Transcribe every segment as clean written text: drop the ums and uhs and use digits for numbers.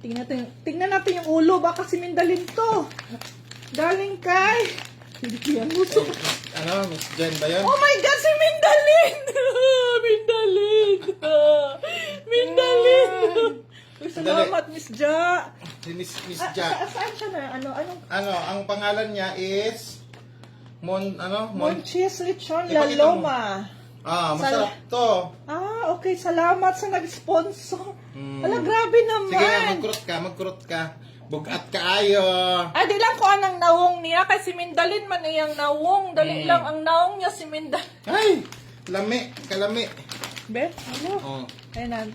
Tingnan natin yung ulo. Baka si Mindalin to. Galing kay... Yan mo to. Ano, Miss Jen ba yun? Oh my God, si Mindalin! Mindalin! Mindalin! Uy, salamat, Miss Ja. Si Miss Jack. Saan siya na? Anong? Ano, ang pangalan niya is... Monchis Lechon La Ipakita mo. Loma. Masarap to. Okay. Salamat sa nag-sponsor. Mm. Ala, grabe naman. Sige nga, magkurot ka. Bugat ka ayo. Di lang ko anang nawong niya. Kasi Mindalin man iyang nawong. Dali lang ang nawong niya si Mindalin. Ay! Kalami. Be? Ano? Ayun na.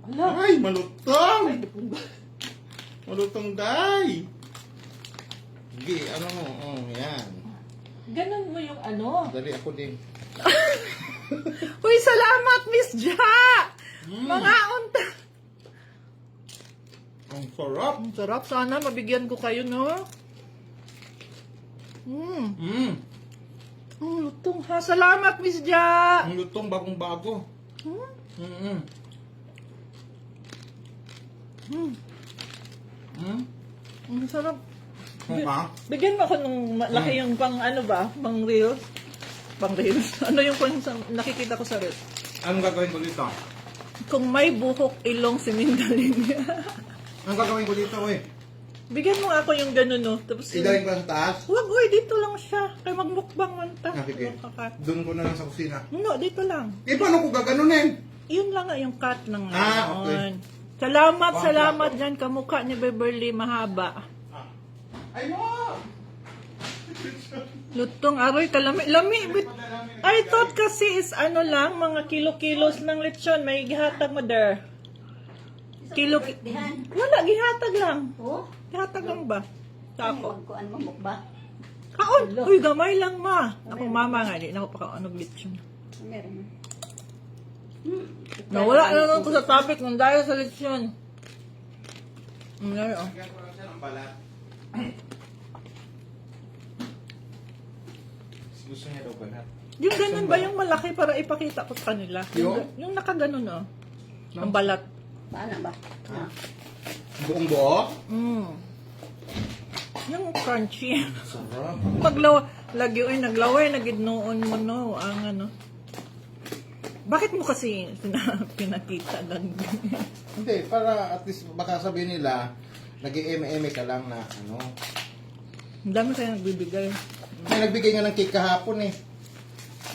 Ala. Ay, malutong! Malutong, day! Sige, ano mo? Yan. Ganun mo yung ano. Dali ako din. Uy, salamat, Miss Ja! Mga unta. Ang sarap. Ang sarap. Sana mabigyan ko kayo, no? Lutong ha. Salamat, Miss Ja! Ang lutong, bagong-bago. Ang sarap. Okay. Bigyan mo ako nung malaki yung pang ano ba? Pang reels? Pang reels? Ano yung pang nakikita ko sa reels? Anong gagawin ko dito? Kung may buhok ilong si Mindalin niya. Anong gagawin ko dito, eh? Bigyan mo nga ako yung gano'n, no? Tapos Idalhin ko sa taas? Huwag, uy, dito lang siya. Kaya magmukbang man ta. Sige. Doon ko na lang sa kusina. No, dito lang. Eh, paano ko gaganunin? Yun lang nga yung cut ng okay. Salamat dyan. Kamukha ni Beverly mahaba. Ay, mo! Lutong aroy, kalami. I thought kasi is ano lang, mga kilo-kilos ng lechon. May gihatag mo there. Wala, gihatag lang. Oh? Gihatag lang ba? Tako. Kuan mo mukba. Kaon! Uy, gamay lang ma. Ako mama nga, di na ako pakaonog lechon. Meron. Nawala na lang ko sa topic ng dahil sa lechon. Lagyan ko lang siya ng balat. Gusto niya daw balat. Yung ganun ba yung malaki para ipakita ko sa kanila? Yung nakaganon, oh. Ang balat. Paano ba? Buong buo? Yung crunchy. Sarap. Naglaway, nagidnoon mo, no? Ang ano. Bakit mo kasi pinakita lang? Hindi, para at least baka sabihin nila, nag-eme-eme ka lang na ano. Ang dami kayo nagbibigay. May nagbigay nga ng cake kahapon eh.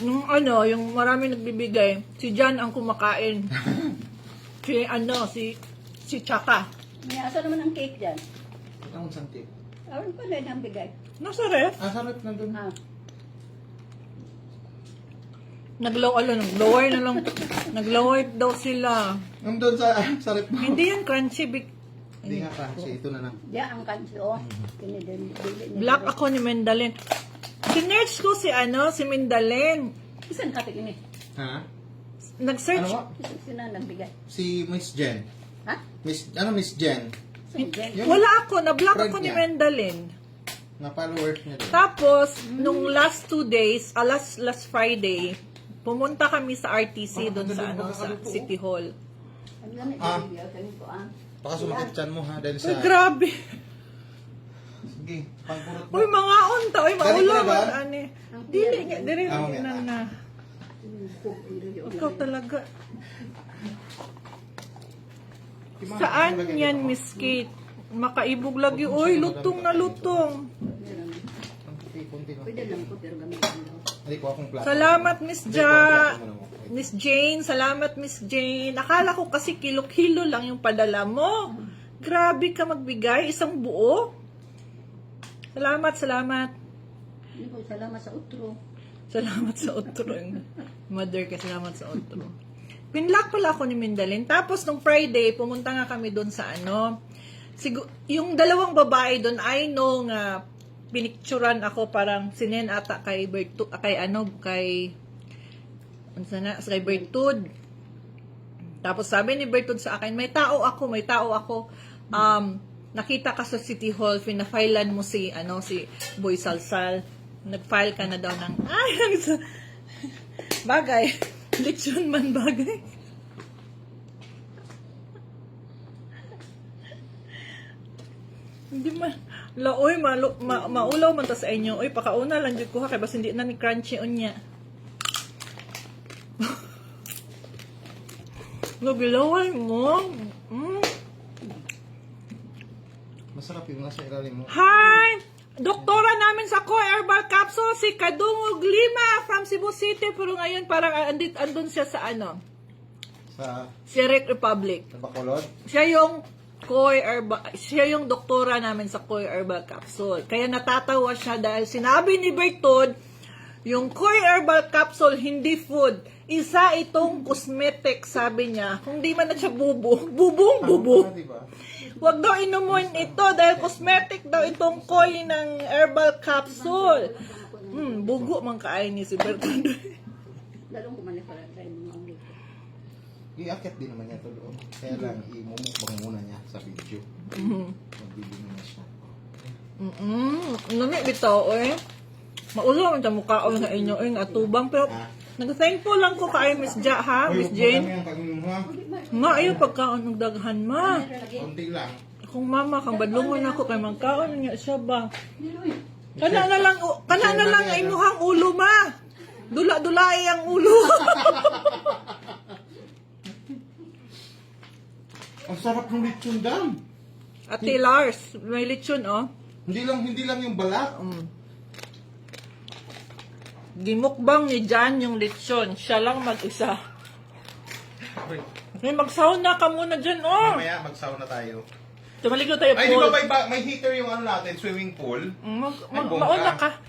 Yung marami nagbibigay, si Jan ang kumakain. si Chaka. May asa naman ang cake dyan. Ang isang cake. Awan pa rin ang bigay. Nasa ref. Sarap nandun. Naglaway na lang. Naglaway daw sila. Nandun sa rep mo. Hindi yan crunchy. Hindi nga crunchy. Ito na lang. Diyan ang kanso. Black ako ni Mindalin. Sinerch ko si Mindalin. Isan katik ini? Ha? Nag-search. Ano mo? Sino nagbigay? Si Miss Jen. Ha? Miss Jen? Yung Wala ako. Na-block friend ako ni niya. Mindalin. Na followers niya din. Tapos, nung last 2 days, last Friday, pumunta kami sa RTC doon sa City Hall. Ang lamit na bigay. Kanito Baka sumakit chan mo ha dahil sa... Uy, grabe. Sige, pangkurot mo. Uy, mga unta. Uy, Galing maulo. na ba? Dili Okay. na. Ikaw talaga. Saan yan, Miss Kate? Makaibog lagi. Uy, lutong na lutong. Pwede lang ko pero gamitin mo. Hindi ko akong plato. Salamat, Miss Ja. Miss Jane, salamat, Miss Jane. Akala ko kasi kilo-kilo lang yung padala mo. Grabe ka magbigay. Isang buo. Salamat. Hindi ko salamat sa utro. Salamat sa otro. Mother ka, salamat sa otro. Pinlock pala ako ni Mindalin. Tapos, nung Friday, pumunta nga kami doon sa yung dalawang babae doon, I know nga, pinicturan ako parang sinen ata kay Bertud. Tapos sabi ni Bertud sa akin, may tao ako. Nakita ka sa City Hall, pinafilean mo si Boy Salsal. Nag-file ka na daw ng, bagay. Lechon man bagay. Hindi man. Laoy, maulaw man ta sa inyo. Oy, pakauna lang jud ko ha kay bas hindi na ni crunchy unya. Nabilaway mo. Masarap yung nasa ilalim mo. Hi! Doktora namin sa Koy Herbal Capsule, si Kadungog Lima from Cebu City. Pero ngayon parang andun siya sa ano? Sa Czech Republic. Bacolod. Siya yung doktora namin sa Koy Herbal Capsule. Kaya natatawa siya dahil sinabi ni Bertod, yung Koy Herbal Capsule, hindi food. Isa itong cosmetic, sabi niya. Kung di man na siya bubong. Diba? Huwag daw inumin ito dahil cosmetic daw itong Koy ng Herbal Capsule. Bugo man kain ni si Bertod. Lalong kumali para tayo mga ulit. Iakit din naman niya ito doon. Kaya lang, imumukbang muna niya sa video. Magbibigyan na siya. Nami bitaw, oy. Maulo man ta mukha o nga inyo, oy, atubang. Pero, nag-thankful lang ko kay Miss Ja, ha, Miss Jane. Ma, ayaw pagkaon ng daghan, ma. Konti lang. Kung mama, kang badlungon ako kay magkaon niya siya ba? Kana na lang ay imuhang ulo, ma. Dula-dulay ang ulo. Ang sarap ng lechon dam. Ate Lars, may lechon, oh. Hindi lang yung balat. Gimukbang ni Jan yung lechon. Siya lang mag-isa. May mag-sauna ka muna dyan, oh. Mamaya magsauna tayo. Tumaligo tayo, Ay, di Paul. ba may heater yung ano natin, swimming pool? Mauna ka.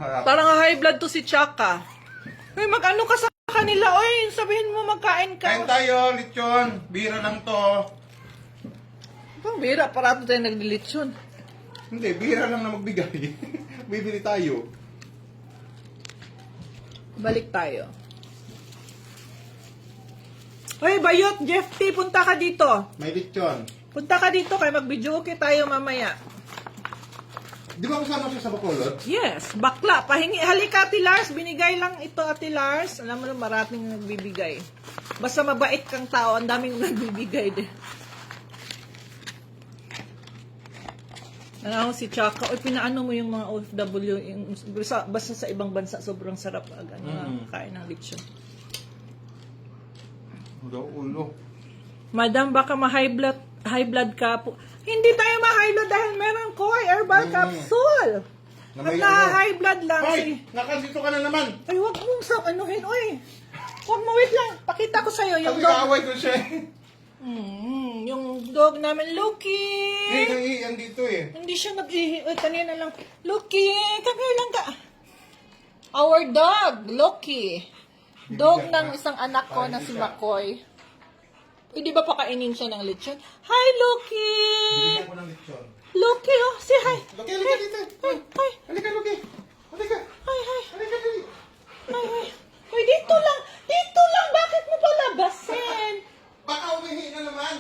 Harap. Parang high blood to si Chaka. Uy, mag-ano ka sa kanila, oy. Sabihin mo magkain ka. Kain tayo, lechon. Bira lang to. Pang bira, parato tayo naglilitsyon. Hindi, bira lang na magbigay. Bibili tayo. Balik tayo. Hoy, Bayot, Jeff T, punta ka dito. May lechon. Punta ka dito kay mag-video okay tayo mamaya. Di ba kasama siya sa Bacolod? Yes, bakla. Pahingi. Halika, Ate Lars. Binigay lang ito, Ate Lars. Alam mo na, maraming nagbibigay. Basta mabait kang tao, ang daming nagbibigay din. Ano si Chaka, oy, pinaano mo yung mga OFW, yung, basta sa ibang bansa, sobrang sarap kain ng lechon. Ulo. Madam, baka high blood ka po. Hindi tayo ma-high blood dahil meron ko herbal capsule. Na At may high blood lang. Ay, nakandito ka na naman. Ay, wag mong anuhin, oy. Huwag mo, wait lang. Pakita ko sa'yo yung Kasi dog. kaaway ko siya. Yung dog namin, Loki. Nangiiyan dito eh. Hindi siya nag-ihi. Uy, kanina lang. Loki, come here lang ka. Our dog, Loki. Dog ng isang anak ko na si Makoy. Di ba pakainin siya ng lechon? Hi, Loki! Binigyan ko ng lechon. Loki, oh, say hi. Loki, halika dito. Hi. Halika, Loki. Halika. Hi. Halika dito. Hi. Uy, dito lang. Dito lang. Bakit mo palabasin? Baka umihi na naman.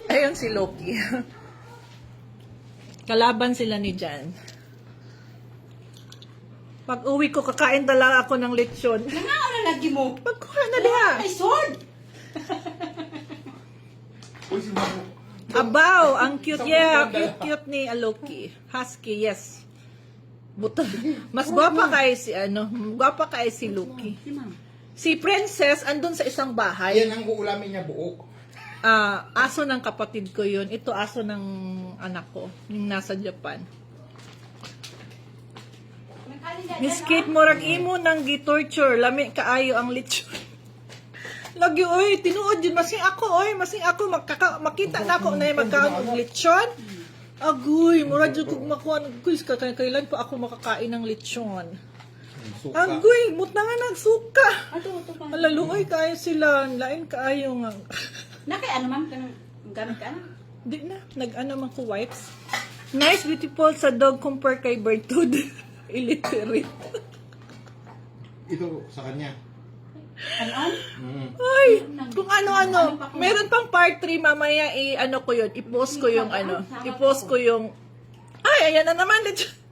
Ayun si Loki. Kalaban sila ni Jan. Pag uwi ko, kakain talaga ako ng lechon. Nga, ano lagi mo? Pagkuha na diha. Ay, sword! Uy, si Mamo. Abaw, ang cute, yeah, cute ni Loki. Husky, yes. Buto. Mas gwapa kay si si Loki. Si ma'am. Si Princess andun sa isang bahay. Yan ang uulamin niya buok. Aso ng kapatid ko yun. Ito aso ng anak ko, yung nasa Japan. Miss Kate, murag imo nang gi-torture. Lami kaayo ang lechon. Lagi, oy, tinuod yun. Masing ako, makita na ako na yung magkaon ng lechon. Agoy, murag yun kung makuha ng quiz ka. Kailan pa ako makakain ng lechon? Suka. Agoy, mut na nga nagsuka. Ito pa. Alaluoy kayo sila. Lain kaayo nga. Nakay, ano ma'am? Gamit ka na? Di na, nag-ano man ko wipes. Nice, beautiful sa dog compare kay Bertud. Illiterate. Ito sa kanya. Ano? Ay, kung ano-ano. Meron pang part 3 mamaya ano ko yun. I-post ko yung ay, ayan na naman.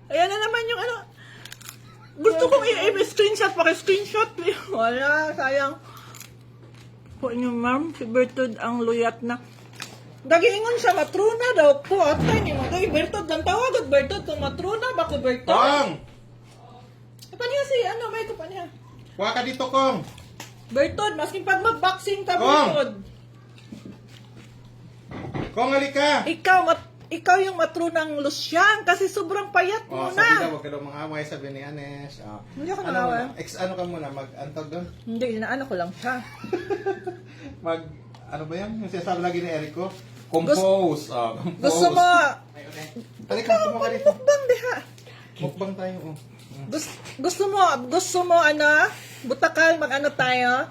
Ayan na naman yung ano. Gusto kong i-screenshot. Paki-screenshot. Wala, sayang. Po nyo, ma'am. Si Bertud ang luyat na. Dagiingon siya, matruna daw ko. Atay ni mo. Kay Bertod, lang tawag. Bertod, kung matruna ba ko Bertod? Kong! Paniya si, ano, may ko paniya. Kuha ka dito, Kong! Bertod, masking pag mag-boxing ka, Kong! Bertod. Kong, halika! Ikaw yung matrunang Lucian kasi sobrang payat mo Sabi daw, na. huwag ka daw mang-away, sabi ni Anes. Hindi ako ano nang-away. muna? Ano ka muna? Mag-antog doon? Hindi, inaano ko lang siya. Ano ba yan? Yung sinasabi lagi ni Erico? Compose. Compose. Gusto mo, Halika, tumo ka dito. mukbang diha. Mukbang tayo. Gusto mo, butakal, mag-ano tayo?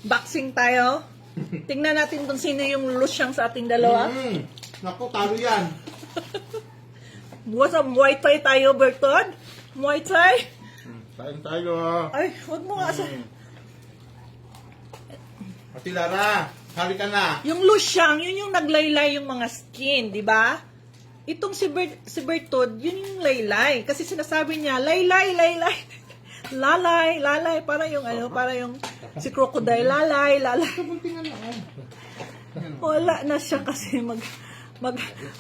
Boxing tayo? Tingnan natin kung sino yung Lucian sa ating dalawa. Naku, talo yan. What's up, Muay Thai tayo, Bertod? Muay Thai? Tayo. Ay, wag mo nga sa... Ate Lara, halika na. Yung Lucian, yun yung naglaylay yung mga skin, di ba? Itong si Bertod, yun yung laylay. Kasi sinasabi niya, laylay. Lalay, para yung si Crocodile, lalay. Kabuntingan na. Wala na siya kasi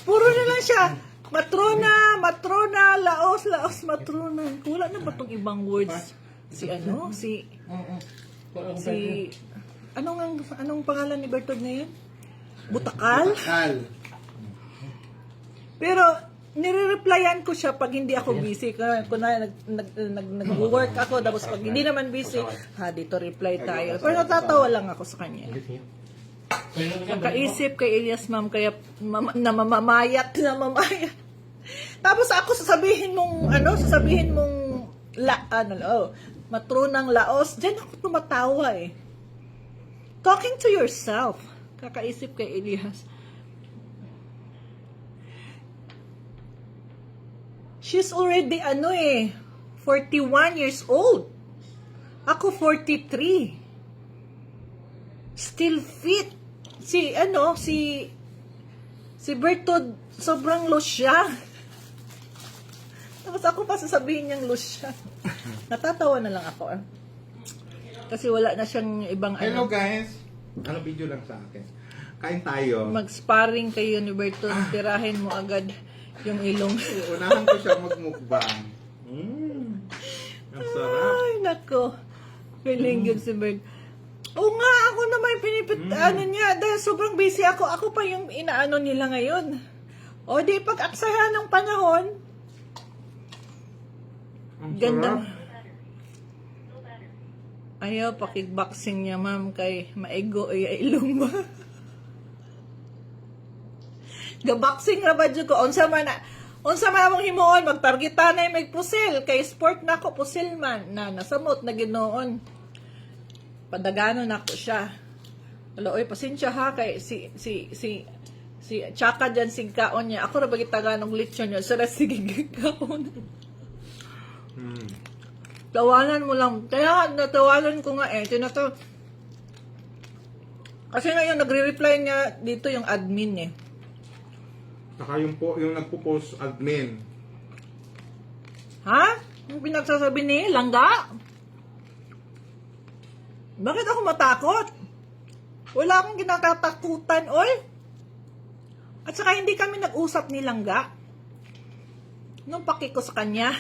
puro na lang siya. Matrona, laos, matrona. Wala na ba tong ibang words? Anong pangalan ni Bertod na yun? Butakal? Kal. Pero, nire-replyan ko siya pag hindi ako busy. Kunwari, nag-work ako, tapos pag hindi naman busy, dito reply tayo. Pero natatawa lang ako sa kanya. Nakaisip kay Elias, ma'am, kaya namamayat. Tapos ako sasabihin mong, matrunang laos, dyan ako tumatawa eh. Talking to yourself. Kakaisip kay Elias. She's already 41 years old. Ako 43. Still fit. Si Bertod sobrang losya. Tapos ako pa sasabihin niyang losya. Natatawa na lang ako. Kasi wala na siyang ibang Hello guys. Video lang sa akin. Kain tayo. Mag-sparring kayo ni Bertod. Tirahin mo agad yung ilong. Unahan ko siya magmukbang. Ang sarap. Ay, nako. Feeling good si Bert. Oo nga, ako naman niya. Dahil sobrang busy ako. Ako pa yung inaano nila ngayon. O di, pag-aksahan ng panahon. Ang Ganda. sarap. Ayaw, pakikboxing niya, ma'am, kay maigo ay ilong ba? Gaboxing ra ba dyan ko? Unsa man among himuon, magtargeta na yung magpusil. Kay sport na ako, pusil man. Nasamot na ginoon. Padagano na ako siya. Wala, oy, pasensya ha, kay si Chaka dyan, sigkaon niya. Ako na bagit taganong lechon niya. Sara, sige, kaon. Tawanan mo lang. Kaya natawanan ko nga kasi ngayon, nagre-reply niya dito yung admin eh. Saka yung nagpo-post admin. Ha? Yung pinagsasabi ni Langga? Bakit ako matakot? Wala akong kinakatakutan, oy. At saka hindi kami nag-usap ni Langga. Nung paki ko sa kanya.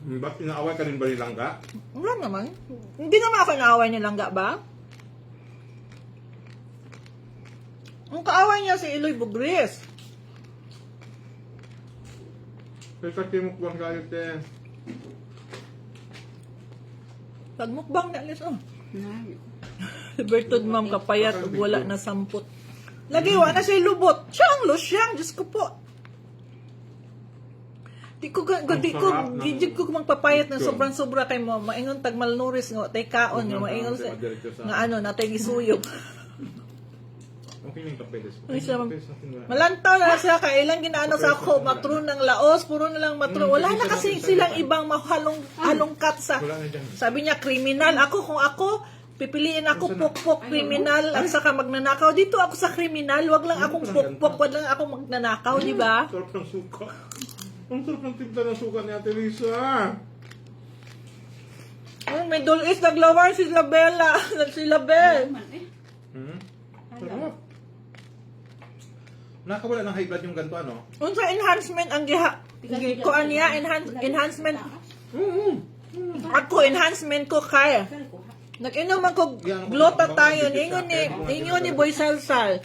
Bakit inaaway ka rin ba ni Langga? Wala naman. Hindi naman ako inaaway ni Langga ba? Ang kaaway niya si Eloy Bugris. Kasi mukbang kayo, te. Pag mukbang na alis, Bertod, ma'am, kapayat, wala na sampot. Lagi, wala na siya lubot. Siyang, losyang, Diyos ko po. Di ko magpapayat ng sobrang-sobra kay mo. Maingon tag malnuris nga, tay kaon nga, maingon sa, nga natay gisuyog. Okay lang kape des. Malantaw na siya, kailang ginaano sa ako, matron ng laos, puro na lang matron. Wala na kasi silang ibang halongkat sa, sabi niya, kriminal. Kung ako, pipiliin ako pokpok, kriminal, at saka magnanakaw. Dito ako sa kriminal, wag lang akong pokpok, wag lang akong magnanakaw, di ba? Sarap ng suka. Ang sarap ng timpla ng suka ni Ate Lisa. May dulis, naglawar si Labella. Si Label. Sarap. Nakawala ng high blood yung ganito, ano? Unsa enhancement ang kuan niya, enhancement. Ako, enhancement ko kaya. Nag-inom ako glutathione. Ingon ni Boy Salsal.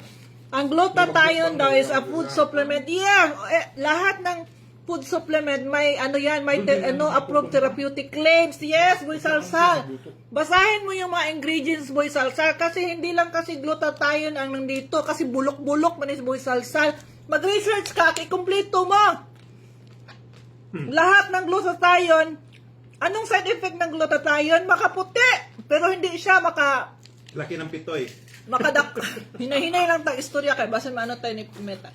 Ang glutathione daw is a food supplement. Yeah, lahat ng food supplement may approved therapeutic claims. Yes, Boy Salsal. Basahin mo yung mga ingredients, Boy Salsal, kasi hindi lang kasi glutathione ang nandito, kasi bulok-bulok man is Boy Salsal. Mag-research ka, ikumpleto mo. Lahat ng glutathione, anong side effect ng glutathione? Makaputi, pero hindi siya Laki ng pitoy. Hinahinay lang tang istorya kay basta maano tayo ni Meta.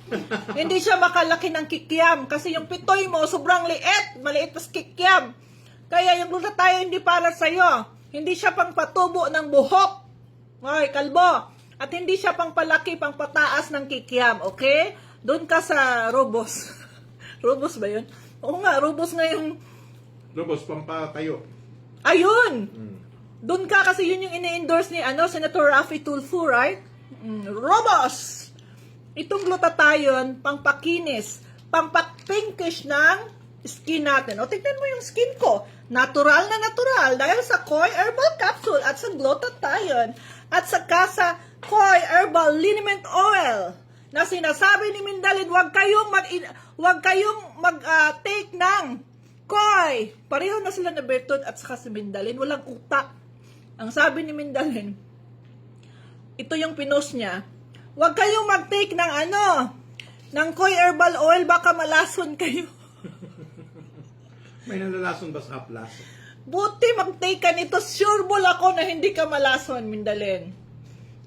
Hindi siya makalaki ng kikiam kasi yung pitoy mo sobrang liit, maliit pas kikiam. Kaya yung glutathione hindi para sa iyo. Hindi siya pang patubo ng buhok. Hoy, kalbo. At hindi siya pang palaki, pang pataas ng kikiam, okay? Doon ka sa Robos. Robos ba 'yun? Oo nga, Robos nga yung Lobos, pampatayo. ayun. Doon ka kasi yun yung ini-endorse ni Senator Raffy Tulfo, right? Robos! Itong glutathione, pangpakinis, pangpapinkish ng skin natin. O, tignan mo yung skin ko. Natural na natural dahil sa Koi Herbal Capsule at sa glutathione at saka sa Koi Herbal Liniment Oil na sinasabi ni Mindalin, wag kayong mag-take ng Koi. Pareho na sila na Bertod at saka si Mindalin. Walang utak. Ang sabi ni Mindalin, ito yung pinost niya, huwag kayong mag-take ng Koi Herbal Oil, baka malason kayo. May nalalason ba sa haplas? Buti mag-take ka nito, sure ball ako na hindi ka malason, Mindalin.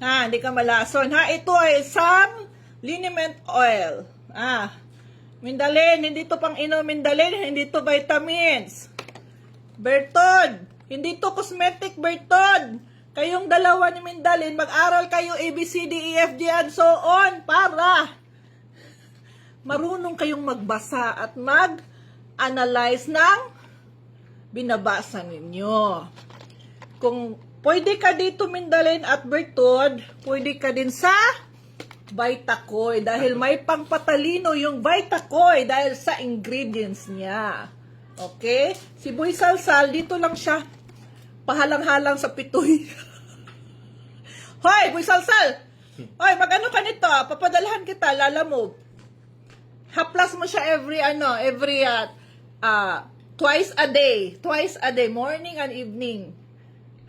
Ha, hindi ka malason. Ha, ito ay some liniment oil. Mindalin, hindi to pang inom, Mindalin, hindi to vitamins. Bertod, hindi to cosmetic, Bertod. Kayong dalawa ni Mindalin, mag-aral kayo A, B, C, D, E, F, G, and so on para marunong kayong magbasa at mag-analyze ng binabasa ninyo. Kung pwede ka dito, Mindalin at Bertod, pwede ka din sa Vitacoy dahil may pangpatalino yung Vitacoy dahil sa ingredients niya. Okay? Si Boy Salsal, dito lang siya pahalang-halang sa pitoy. Hoy, Boy Salsal! Hoy, mag-ano ka nito? Papadalahan kita, lalamove. Haplas mo siya twice a day. Twice a day, morning and evening.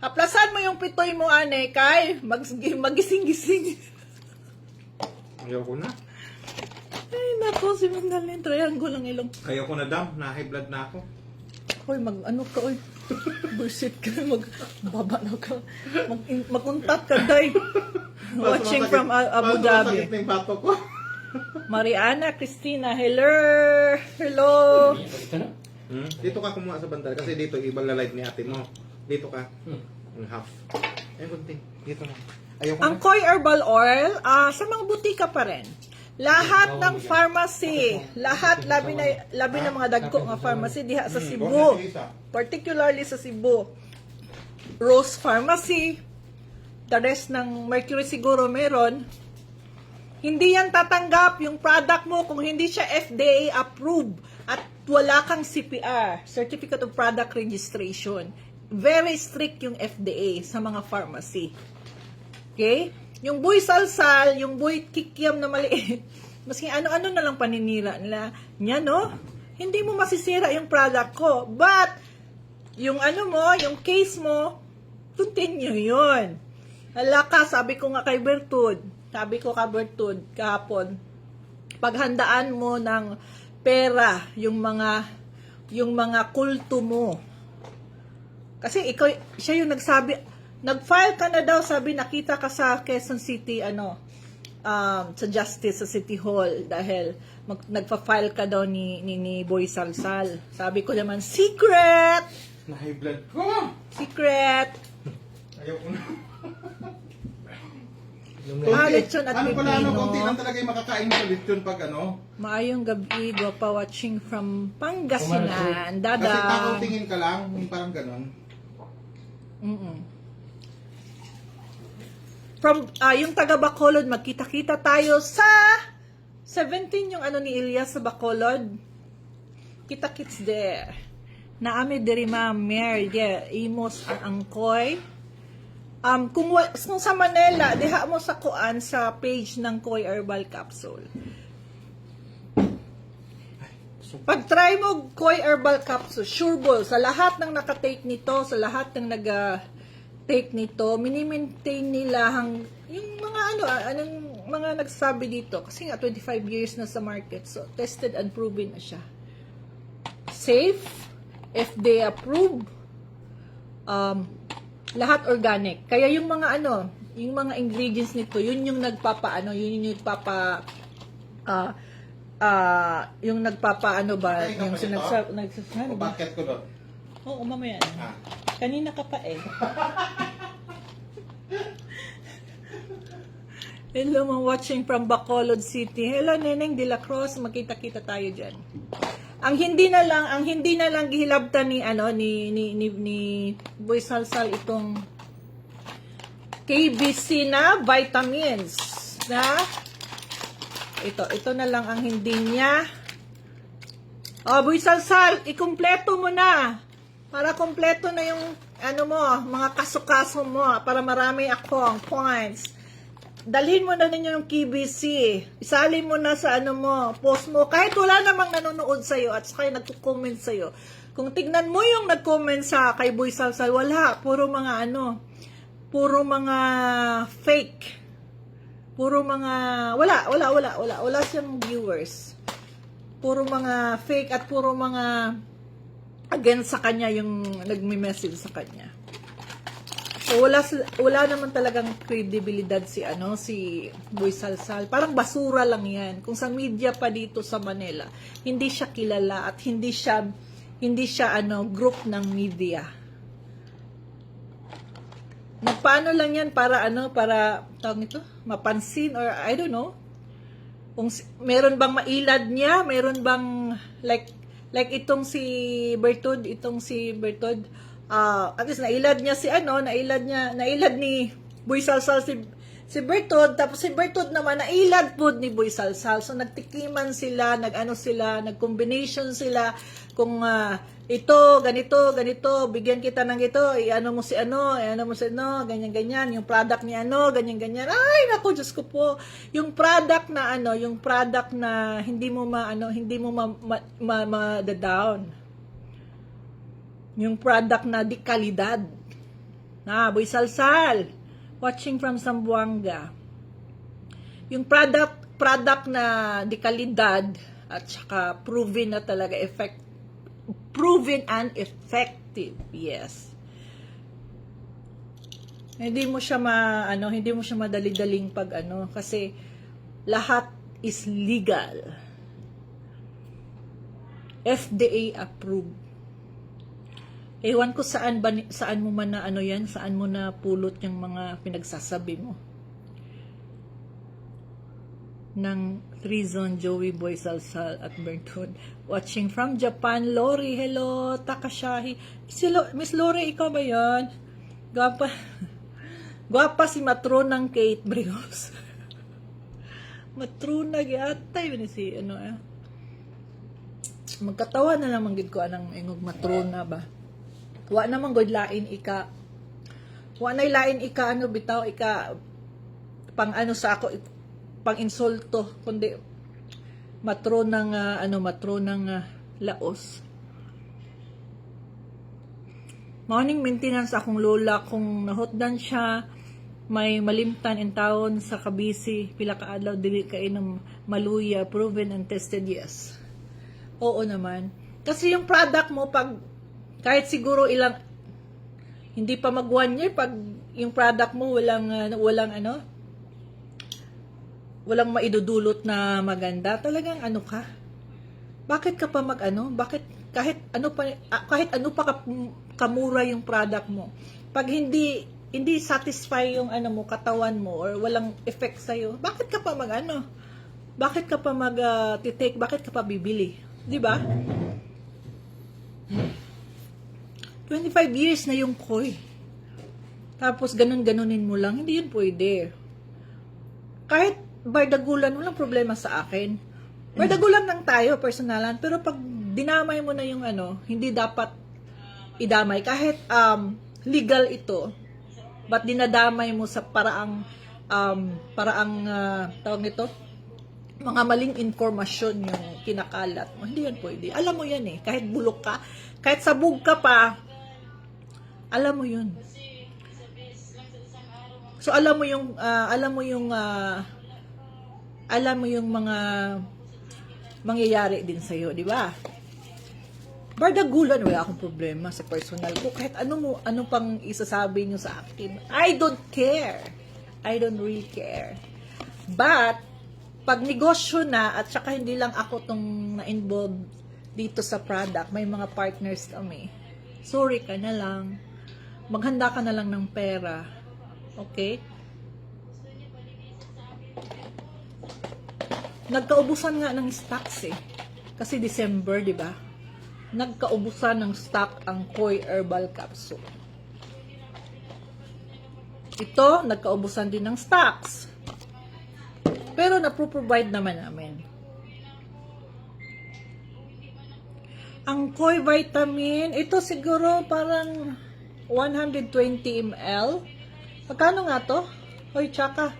Haplasan mo yung pitoy mo, kay magising-gising. Ayaw ko na. Ay, nako, si Mandalin, triangle ang ilong. Ayaw ko na, Dam. Na-high blood na ako. Hoy, mag-ano ka, oy. Bullshit ka, baba na ka. Mag-untat ka, day. Watching from Abu Dhabi. Masakit na yung bato ko. Mariana, Christina, hello. Hello. Dito ka kumuha sa bandal kasi dito ibang light ni ate mo. Dito ka. Ang half. Kunti. Dito na. Ayaw ko Ang na. Koi Herbal Oil, sa mga butika pa rin. Lahat ng pharmacy, labi na mga dagko nga pharmacy diha sa Cebu. Particularly sa Cebu. Rose Pharmacy, the rest ng Mercury siguro meron. Hindi yan tatanggap yung product mo kung hindi siya FDA approved at wala kang CPR, Certificate of Product Registration. Very strict yung FDA sa mga pharmacy. Okay? Yung Boy Salsal, yung Boy Kikiam na maliit, maski ano-ano na lang paninira nila. Niya, no? Hindi mo masisira yung product ko. But, yung yung case mo, continue yun. Hala ka, sabi ko nga kay Bertud, kahapon, paghandaan mo ng pera, yung mga kulto mo. Kasi siya yung nagsabi, nag-file ka na daw, sabi, nakita ka sa Quezon City, sa Justice, sa City Hall, dahil nagpa-file ka daw ni Boy Salsal. Sabi ko naman, secret! Na-high blood ko. Secret! Ayaw ko na. Lechon at pipino. Konti lang talaga yung makakain mo sa lechon pag Maayong gabi, guwapa watching from Pangasinan. Kasi Dada. tingin ka lang, yung parang ganon. From yung taga Bacolod, magkita-kita tayo sa 17 yung ano ni Elias sa Bacolod. Kita-kits there. Naami diri ma'am, Mer, yeah, imos ang angkoy. Kung sa Manila, diha mo sa kuan sa page ng Koy Herbal Capsule. Pag try mo Koy Herbal Capsule, sureball, sa lahat ng nakatake nito, sa lahat ng nag-take nito, mini-maintain nila yung mga anong mga nagsasabi dito. Kasi nga, 25 years na sa market. So, tested and proven na siya. Safe, FDA approved, lahat organic. Kaya yung mga yung mga ingredients nito, yun yung nagpapaano, yun yung nagpapa yung nagpapaano ba, Ay, yung O nagsasabi ba? bakit ko doon? Oo, mamaya na. Kanina ka pa eh. Hello, mga watching from Bacolod City. Hello, Neneng de la Cruz. Makita-kita tayo dyan. Ang hindi na lang gihilabtan ni Boy Salsal itong KBC na vitamins na ito na lang ang hindi niya. Boy Salsal, ikumpleto mo na para kompleto na yung mga kaso-kaso mo para marami akong points. Dalhin mo na ninyo yung KBC. Isalin mo na sa post mo. Kahit wala namang nanonood sa'yo at saka nagko-comment sa'yo. Kung tignan mo yung nag-comment sa kay Boy Salsal, wala. Puro mga fake. Puro mga, wala siyang viewers. Puro mga fake at puro mga against sa kanya yung nagme-message sa kanya. So, wala naman talagang credibilidad si Boy Salsal. Parang basura lang yan. Kung sa media pa dito sa Manila, hindi siya kilala at hindi siya group ng media. Nagpaano lang yan para tawag nito, mapansin or I don't know. Kung meron bang mailad niya, meron bang like itong si Bertud, at least nailad ni Boy Salsal si Bertud, tapos si Bertud naman nailad po ni Boy Salsal. So nagtikiman sila, nag-combination sila kung ito, ganito, bigyan kita ng ito, mo si ganyan, yung product ni ganyan. Ay, naku, Diyos ko po. Yung product na hindi mo ma-down. Yung product na di kalidad. Boy Salsal, watching from Zamboanga. Yung product na di kalidad at saka proven na talaga proven and effective. Yes. Hindi mo siya madali-daling kasi lahat is legal. FDA approved. Ewan ko saan mo man na saan mo na pulot yung mga pinagsasabi mo. Ng Treason, Joey, Boy Salsal at Bertud. Watching from Japan, Lori, hello, Takashahi. Miss Lori, ikaw ba yan? Gwapa si matronang Kate Brios. Matrona gyatay si magkatawa na naman gid ko anang ingog matrona ba. Wa naman god lain ika. Wa nay lain ika bitaw ika pang sa ako pang insulto kundi matronang laos. Morning maintenance akong lola kung nahotdan siya may malimtan in town sa Kabisi pila ka adlaw dili kay ng maluya proven and tested. Yes. Oo naman. Kasi yung product mo pag kahit siguro hindi pa mag 1 year pag yung product mo walang maidudulot na maganda, talagang ka? Bakit ka pa bakit kahit ano pa kamura yung product mo? Pag hindi satisfy yung mo katawan mo or walang effect sa bakit ka pa Bakit ka pa take? Bakit ka pa bibili? 'Di ba? 25 years na yung Koy. Tapos ganun-ganunin mo lang, hindi yun pwede. Kahit bardagulan, walang problema sa akin. Bardagulan lang tayo, personalan. Pero pag dinamay mo na yung ano, hindi dapat idamay. Kahit legal ito, ba't dinadamay mo sa paraang tawag nito? Mga maling informasyon yung kinakalat mo. Hindi yan pwede. Alam mo yan eh. Kahit bulok ka, kahit sabog ka pa, alam mo yun. So alam mo yung mga mangyayari din sa iyo, di ba? Bardagulan, wala akong problema sa personal ko. Kahit ano pang isasabi niyo sa akin, I don't care. I don't really care. But pag negosyo na at saka hindi lang ako tong na-involve dito sa product, may mga partners kami. Sorry ka na lang. Maghanda ka na lang ng pera. Okay? Nagkaubusan nga ng stocks eh. Kasi December, di ba? Nagkaubusan ng stock ang Koi Herbal Capsule. Ito, nagkaubusan din ng stocks. Pero napro-provide naman namin. Ang Koi Vitamin, ito siguro parang 120 ml. Magkano nga to? Hoy, tsaka.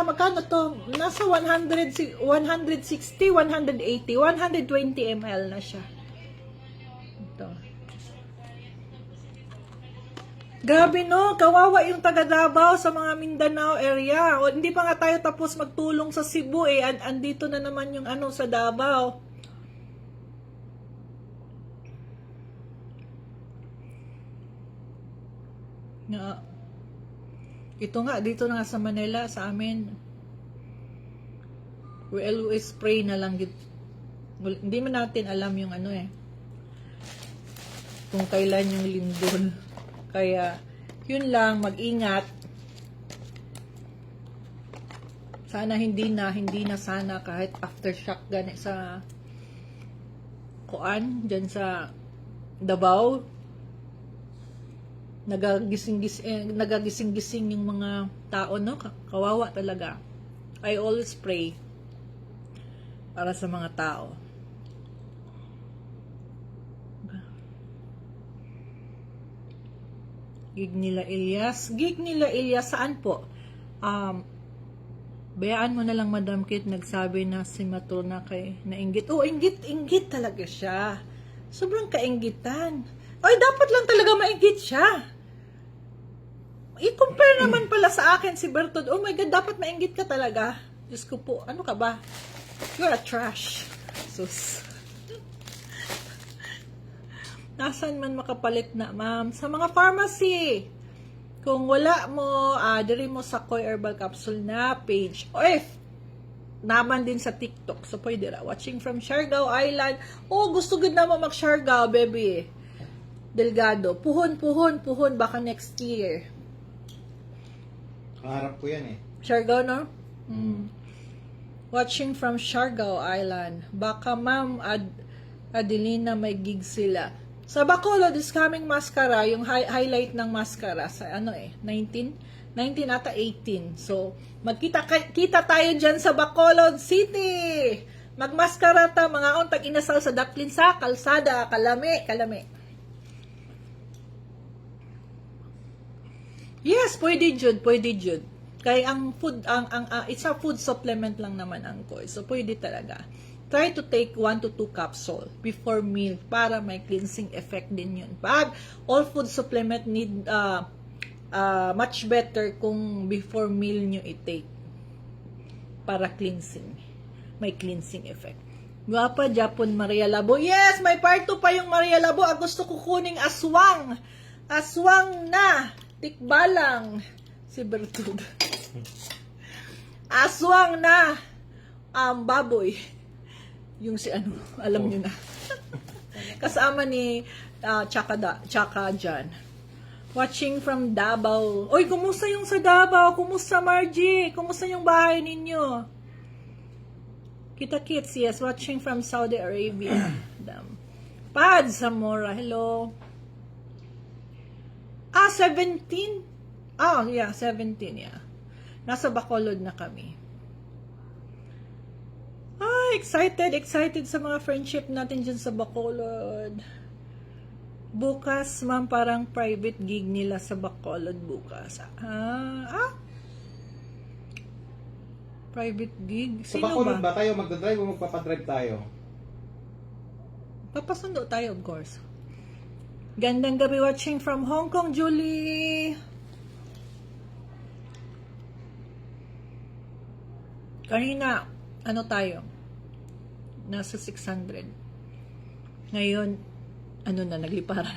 Magkano to? Nasa 160, 180, 120 ml na siya. Ito. Grabe no, kawawa yung taga Davao sa mga Mindanao area. O, hindi pa nga tayo tapos magtulong sa Cebu eh. Andito na naman yung ano sa Davao. Na, ito nga, dito na nga sa Manila, sa amin. We always spray na lang. Well, hindi man natin alam yung ano eh. Kung kailan yung lindol. Kaya, yun lang, mag-ingat. Sana hindi na sana kahit aftershock gani sa kuan, dyan sa Davao. Nagagising-gising yung mga tao, no? Kawawa talaga. I always pray para sa mga tao. Gig nila Elias, saan po? Bayaan mo na lang, Madam Kit, nagsabi na si Matrona kay nainggit. Oh, inggit talaga siya. Sobrang kainggitan. Ay, dapat lang talaga mainggit siya. I-compare naman pala sa akin si Bertod. Oh my God, dapat mainggit ka talaga. Diyos ko po, ano ka ba? You're a trash. Sus. Nasaan man makapalit na, ma'am? Sa mga pharmacy. Kung wala mo, diri mo sa Koi Herbal Capsule na page. O naman din sa TikTok. So, pwede ra. Watching from Siargao Island. Oh, gusto good na mo mag-Siargao, baby. Delgado. Puhon. Baka next year. Kaharap ko yan eh. Siargao, no? Watching from Siargao Island. Baka, ma'am, Adelina, may gig sila. Sa Bacolod is coming mascara, yung highlight ng mascara sa 19 ata 18. So, kita tayo dyan sa Bacolod City. Magmaskara ta, mga untag inasal sa daplin sa kalsada, kalame. Yes, pwede jud. Kaya ang food, it's a food supplement lang naman ang Koi. So, pwede talaga. Try to take 1 to 2 capsule before meal para may cleansing effect din yun. But all food supplement need much better kung before meal nyo i-take para cleansing. May cleansing effect. Guwapa, Japon, Maria Labo. Yes, may part 2 pa yung Maria Labo. Gusto ko kuning aswang. Aswang na. Tikbalang. Si Bertud. Aswang na. Baboy. Yung si alam nyo na. Kasama ni Chaka dyan. Watching from Davao. Oy, kumusta yung sa Davao? Kumusta, Margie? Kumusta yung bahay ninyo? Kita Kits, yes. Watching from Saudi Arabia. Pad Zamora, hello. 17? Oh, yeah, 17, yeah. Nasa Bacolod na kami. Excited sa mga friendship natin dyan sa Bacolod. Bukas, ma'am, parang private gig nila sa Bacolod bukas. Private gig? Sa Sino Bacolod ba? ba tayo magdadrive o magpapadrive tayo? Papasundo tayo, of course. Gandang gabi watching from Hong Kong, Julie. Kanina, ano tayo? Nasa 600. Ngayon, ano na, nagliparan.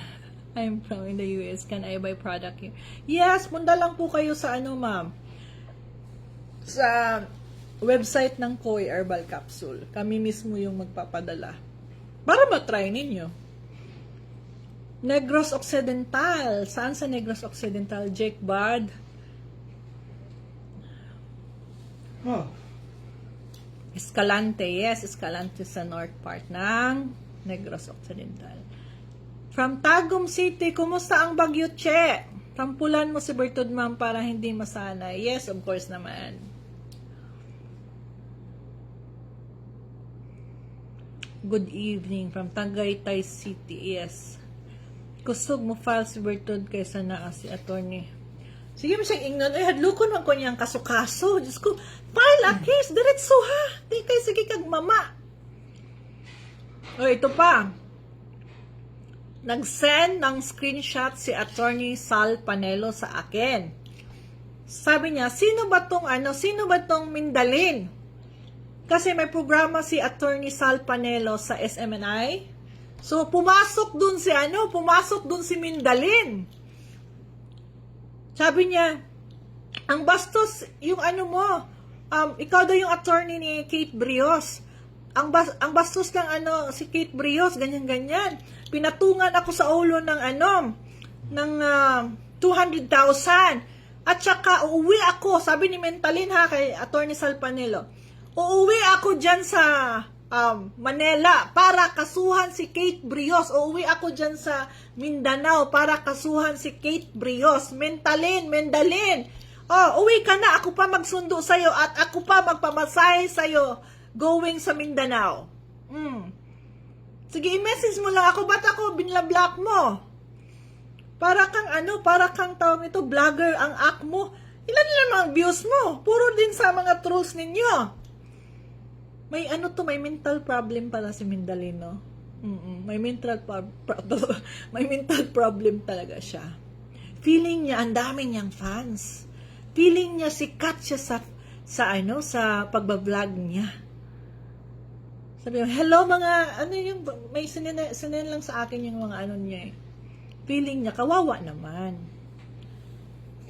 I'm from in the US. Can I buy product here? Yes, punta lang po kayo sa ano, ma'am. Sa website ng Koi Herbal Capsule. Kami mismo yung magpapadala. Para matry ninyo. Negros Occidental. Saan sa Negros Occidental? Jake Bard. Oh. Escalante. Yes, Escalante sa north part ng Negros Occidental. From Tagum City, kumusta ang Bagyo, Che? Tampulan mo si Bertud, ma'am, para hindi masanay. Yes, of course naman. Good evening from Tagaytay City. Yes. Kusog mo file si Bertud kaysa na si attorney. Sige mo siyang ingnon. Ay, hadlukon man ko niyang kaso-kaso. Diyos ko, file a case. Diretso ha. Di kayo sige kag mama. O, ito pa. Nag-send ng screenshot si attorney Sal Panelo sa akin. Sabi niya, sino ba tong Mindalin? Kasi may programa si attorney Sal Panelo sa SMNI. So, pumasok dun si Mindalin. Sabi niya, ang bastos, yung ikaw daw yung attorney ni Kate Brios. Ang bastos ng si Kate Brios, ganyan-ganyan. Pinatungan ako sa ulo ng 200,000. At saka, uuwi ako, sabi ni Mentalin ha, kay attorney Sal Panelo, uuwi ako dyan sa Manila para kasuhan si Kate Brios. Uuwi ako dyan sa Mindanao para kasuhan si Kate Brios. Mentalin. Oh, uwi ka na. Ako pa magsundo sa'yo at ako pa magpamasahe sa'yo going sa Mindanao. Sige, i-message mo lang ako. Ba't ako binla-block mo? Para kang tawag ito, vlogger ang act mo. Ilan ang views mo? Puro din sa mga trolls ninyo. May may mental problem pala si Mindalino. May mental problem talaga siya. Feeling niya ang dami niyang fans. Feeling niya sikat siya sa pagbablog niya. Sabi niya, hello mga may sinin lang sa akin yung mga niya eh. Feeling niya kawawa naman.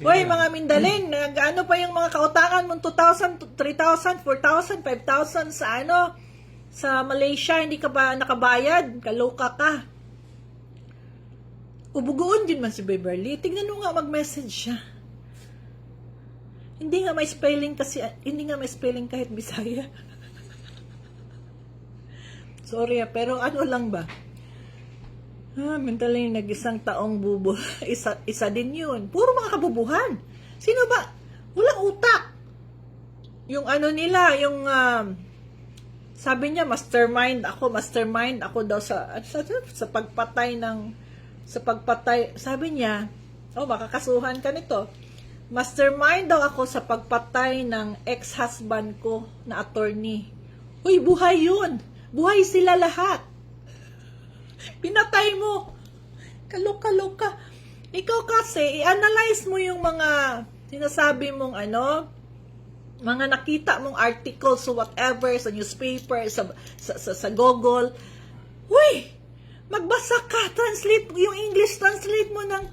Hoy, mga Mindalin, pa yung mga kautangan mong 2,000, 3,000, 4,000, 5,000 sa Malaysia, hindi ka ba nakabayad? Kaloka ka. Ubugoon din man si Beverly. Tingnan mo nga mag-message siya. Hindi nga may spelling kahit Bisaya. Sorry pero lang ba? Mentally, nag-isang taong bubo. Isa din yun. Puro mga kabubuhan. Sino ba? Walang utak. Yung nila, yung sabi niya, mastermind ako daw sa pagpatay sabi niya, makakasuhan ka nito. Mastermind daw ako sa pagpatay ng ex-husband ko na attorney. Uy, buhay yun. Buhay sila lahat. Pinatay mo. Kaloka. Ikaw kasi, i-analyze mo yung mga sinasabi mong mga nakita mong articles or whatever sa newspaper, sa Google. Uy! Magbasa ka, translate yung English, translate mo ng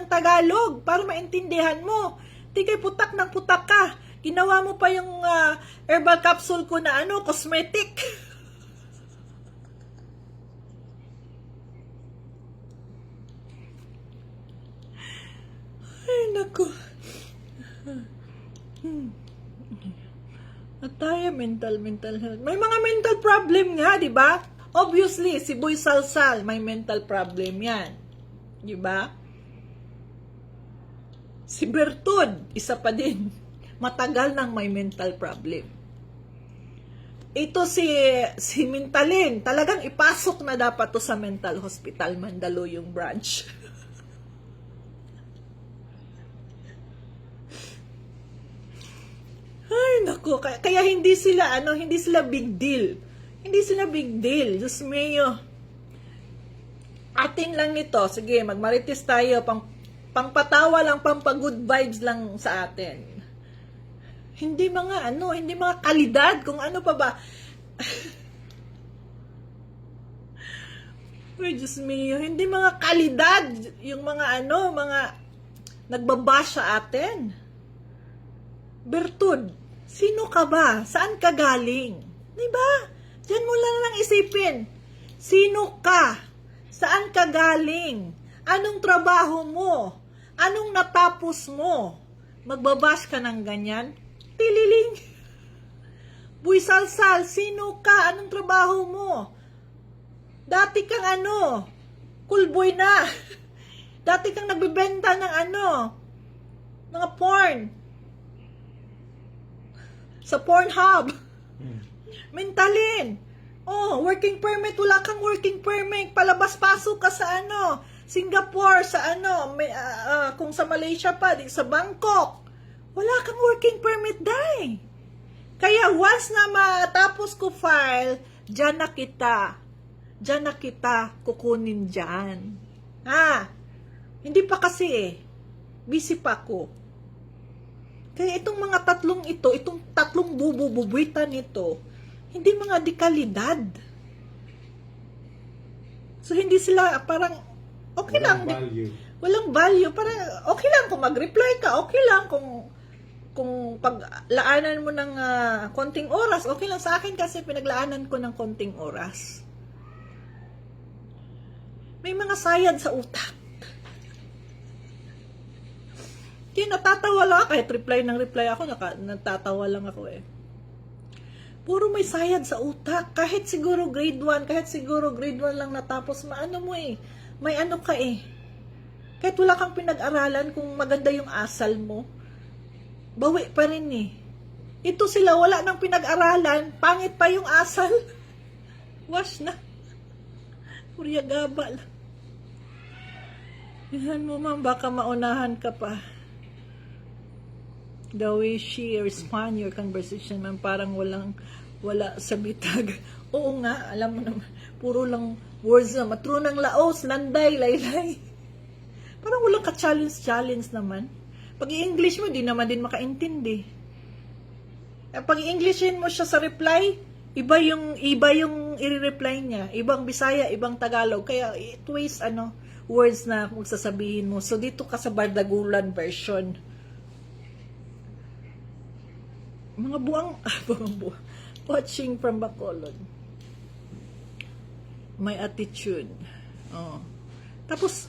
Tagalog para maintindihan mo. Di kay putak ng putak ka. Ginawa mo pa yung herbal capsule ko na cosmetic. Ay, naku. At tayo, mental health. May mga mental problem nga, di ba? Obviously, si Boy Salsal, may mental problem yan. Di ba? Si Bertud, isa pa din. matagal nang may mental problem. Ito si Mintalin, talagang ipasok na dapat to sa mental hospital, Mandaluyong branch. Ay, naku, kaya hindi sila big deal. Hindi sila big deal. Diyos mio. Atin lang nito. Sige, magmarites tayo. Pangpatawa lang, pampag-good vibes lang sa atin. Hindi mga kalidad, kung ano pa ba. Uy, Diyos mio, hindi mga kalidad, yung mga nagbabash sa atin. Bertud, sino ka ba? Saan ka galing? Diba? Diyan mo lang isipin. Sino ka? Saan ka galing? Anong trabaho mo? Anong natapos mo? Magbabash ka ng ganyan? Tililing. Buisalsal, sino ka? Anong trabaho mo? Dati kang kulboy na. Dati kang nagbibenta ng mga porn. Sa Pornhub. Mentalin. Oh, working permit, wala kang working permit. Palabas-pasok ka sa Singapore, sa kung sa Malaysia pa, sa Bangkok. Wala kang working permit, day. Kaya once na matapos ko file, dyan na kita kukunin dyan. Hindi pa kasi busy pa ako. Kaya itong mga itong tatlong bubububuitan nito, hindi mga dekalidad. So, hindi sila parang, okay lang. Walang value. Parang, okay lang kung mag-reply ka, okay lang kung paglaanan mo ng konting oras, okay lang sa akin kasi pinaglaanan ko ng konting oras. May mga sayad sa utak. Kaya natatawa lang ako. Kahit reply ako, natatawa lang ako eh. Puro may sayad sa utak. Kahit siguro grade 1 lang natapos, may ka eh. Kahit wala kang pinag-aralan, kung maganda yung asal mo, bawi pa rin eh. Ito sila, wala nang pinag-aralan, pangit pa yung asal. Wash na. Purya gabal. Yan mo ma'am, baka maunahan ka pa. The way she respond your conversation, ma'am, parang wala sa bitag. Oo nga, alam mo naman, puro lang words na, matrunang laos, landay, laylay. Parang walang ka-challenge naman. Pag i-English mo, di naman din makaintindi. Pag i-Englishin mo siya sa reply, iba yung i-reply niya. Ibang Bisaya, ibang Tagalog. Kaya it wastes words na kung sasabihin mo. So dito ka sa Bardagulan version. Mga buwang watching from Bacolod. My attitude. Oh. Tapos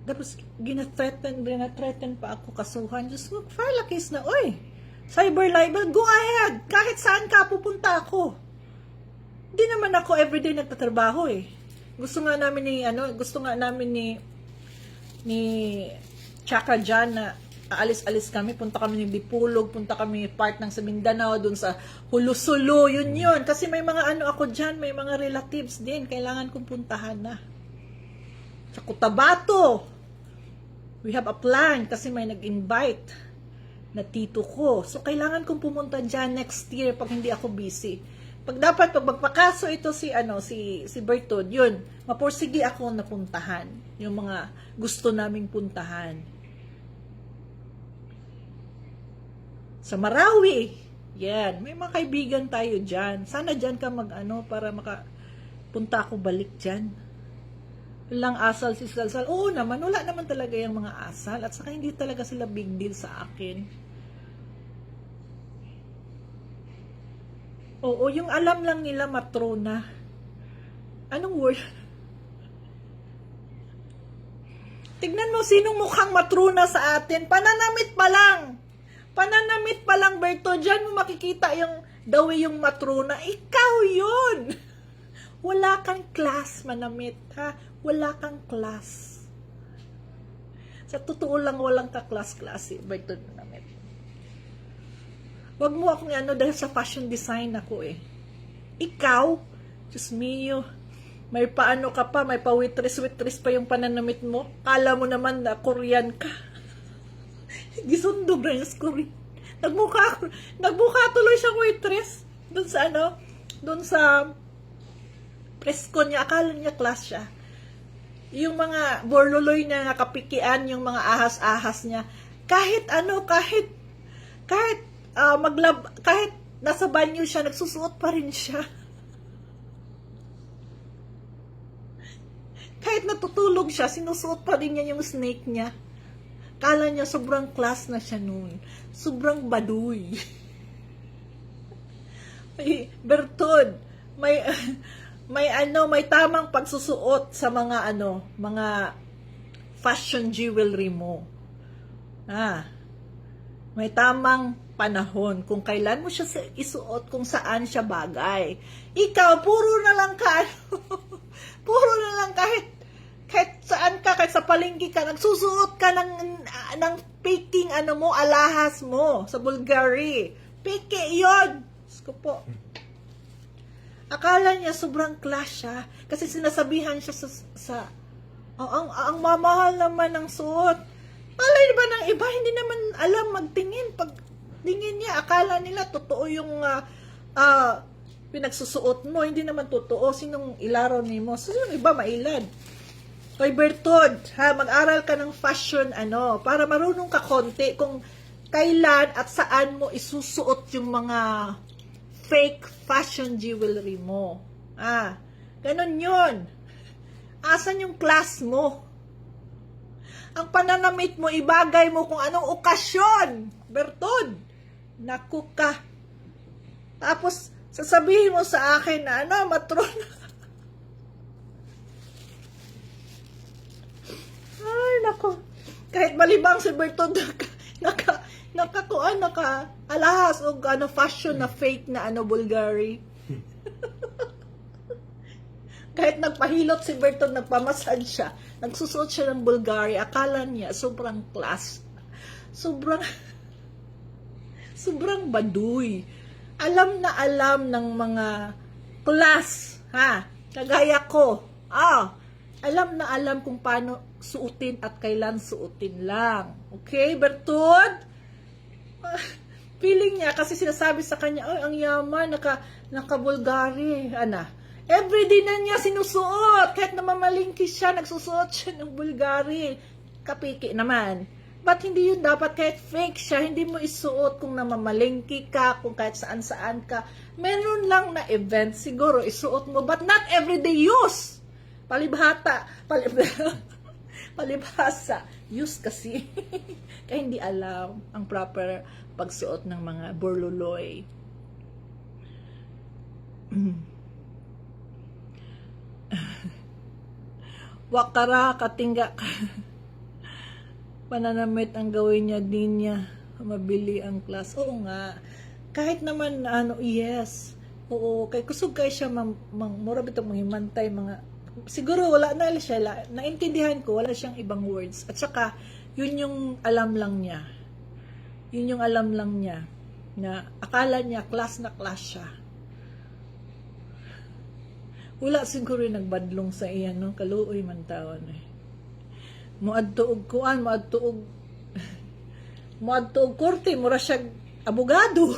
tapos gina-threaten pa ako kasuhan. Just file a case na, oy, cyber libel, go ahead. Kahit saan ka, pupunta ako. Hindi naman ako everyday nagtatrabaho eh. Gusto nga namin ni Chaka dyan na aalis-alis kami, punta kami ng Dipulog, punta kami part ng sa Mindanao, dun sa Hulusulu, yun. Kasi may mga ako dyan, may mga relatives din, kailangan kong puntahan na. Sa Cotabato, we have a plan kasi may nag-invite na tito ko. So, kailangan kong pumunta dyan next year pag hindi ako busy. Pag magpakaso ito si Bertod, yun, mapursige ako napuntahan. Yung mga gusto naming puntahan. Sa Marawi, yan, may mga kaibigan tayo dyan. Sana dyan ka para makapunta ako balik dyan. Walang asal si Salsal. Oo naman, wala naman talaga yung mga asal. At saka hindi talaga sila big deal sa akin. Oo, yung alam lang nila matrona. Anong word? Tignan mo sinong mukhang matrona sa atin. Pananamit pa lang, Berto. Diyan mo makikita yung daw yung matrona. Ikaw yun. Wala kang class, manamit, ha? Wala kang class. Sa totoo lang, walang kaklas-klase. Bertod na namin. Wag mo akong ano dahil sa fashion design ako eh. Ikaw, Diyos mio, may paano ka pa, may pa-waitress pa yung pananamit mo. Kala mo naman na Korean ka. Gisundog na yung Korean. Nagbuka tuloy siyang waitress. Doon sa ano, doon sa presko niya, akala niya class siya. Yung mga borloloy na nakapikian, yung mga ahas-ahas niya, kahit nasa banyo siya, nagsusuot pa rin siya. Kahit natutulog siya, sinusuot pa rin niya yung snake niya. Kala niya sobrang class na siya noon. Sobrang baduy. Bertod, may tamang pagsusuot sa mga fashion jewelry mo. May tamang panahon kung kailan mo siya isuot, kung saan siya bagay. Ikaw, puro na lang kahit saan ka, kahit sa palengke ka, nagsusuot ka ng faking alahas mo sa Bulgari. Fake yun. Ko po. Akala niya sobrang class siya kasi sinasabihan siya ang mamahal naman ng suot. Alay ba ng iba, hindi naman alam magtingin. Pag tingin niya, akala nila totoo yung pinagsusuot mo. Hindi naman totoo. Sinong ilaro ni mo? So, yung iba mailad. Kay Bertod, mag-aral ka ng fashion, para marunong ka konti kung kailan at saan mo isusuot yung mga fake fashion jewelry mo. Ganon yun. Asan yung class mo? Ang pananamit mo, ibagay mo kung anong okasyon. Bertod, naku ka. Tapos, sasabihin mo sa akin na, matrona. Ay, naku. Kahit malibang si Bertod, alahas o fashion na fake na Bulgari. Kahit nagpahilot si Bertod, nagpamasad siya, nagsusuot siya ng Bulgari, akala niya sobrang class. Sobrang baduy. Alam na alam ng mga class, kagaya ko. Alam na alam kung paano suotin at kailan suotin lang. Okay, Bertod? Feeling niya, kasi sinasabi sa kanya, ang yaman, naka-Bulgari, everyday na niya sinusuot, kahit namamalingki siya, nagsusuot siya ng Bulgari, kapiki naman. But hindi yun dapat, kahit fake siya, hindi mo isuot kung namamalingki ka, kung kahit saan-saan ka, meron lang na event, siguro isuot mo, but not everyday use. Palibhasa, use kasi. Kaya hindi alam ang proper pagsuot ng mga borloloy. Wakara, katingga ka. Pananamit ang gawin niya, din niya mabili ang class. Oo nga. Kahit naman, yes. Oo, kay kusog kay siya, mura bitong mahimantay, siguro wala na siya, naintindihan ko, wala siyang ibang words. At saka, yun yung alam lang niya. Yun yung alam lang niya. Na akala niya, class na class siya. Wala siguro yung nagbadlong sa iyan, no? Kaluoy man taon eh. Muadtuog kuan, muadtuog korte, mura siya abogado.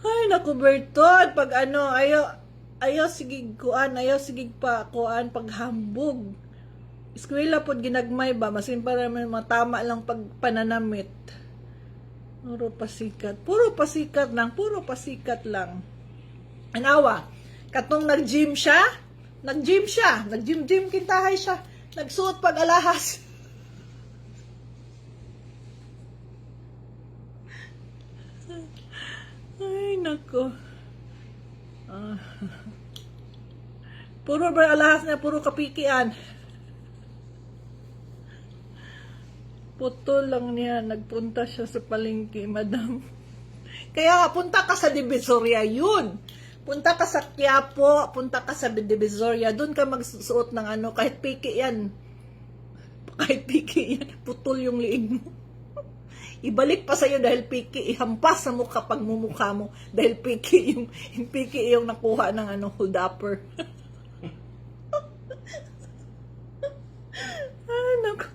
Ay, naku, Bertod, pag ayaw sigig kuan, ayaw sigig pa kuan, paghambog. Eskwela pod ginagmay ba, masin para matama lang pag pananamit. Puro pasikat lang. Anawa, katong nag-gym kintahay siya, nagsuot pag alahas. Ay, nako. Puro ba alahas na, puro kapikian. Putol lang niya, nagpunta siya sa palengke, madam. Kaya punta ka sa Divisoria, yun. Punta ka sa Quiapo, punta ka sa Divisoria, doon ka magsusuot ng ano, kahit piki yan. Kahit piki yan, putol yung liig mo. Ibalik pa sa'yo dahil piki, ihampas sa mukha pag mumukha mo dahil piki yung nakuha ng ano, hold upper. Ay, naku.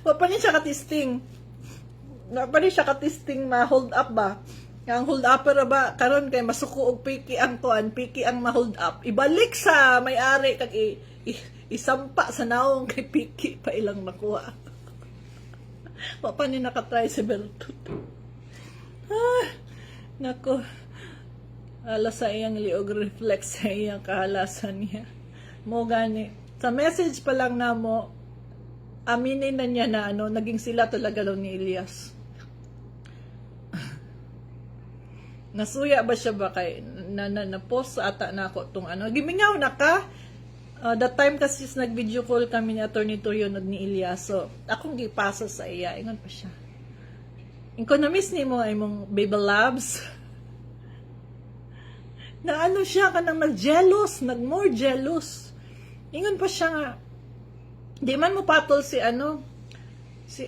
Pa niya siya katisting. Pa niya siya katisting ma-hold up ba? Ang hold upper ba, karon kay masuko og piki ang tuan, piki ang ma-hold up. Ibalik sa may-ari kag isampa sa naong kay piki pa ilang nakuha. Pa niya nakatry si Bertut. Nako. Alas sa iyang liog reflex sa iyang kahalasan niya. Mo gani. Sa message pa lang na mo, aminin na niya na ano, naging sila talaga daw ni Elias. Nasuya ba siya ba kay na-post ata na ako tong ano. Gimingaw na ka. That time kasi nag-video call kami ni Attorney Toyo ni Elias. So, akong gipasa sa iya. Ingon pa siya. Inko na miss ni mo ay mong baby loves. Na ano siya kanang nag-jealous, nag-more jealous. Ingon pa siya nga, di man mo patol si ano, si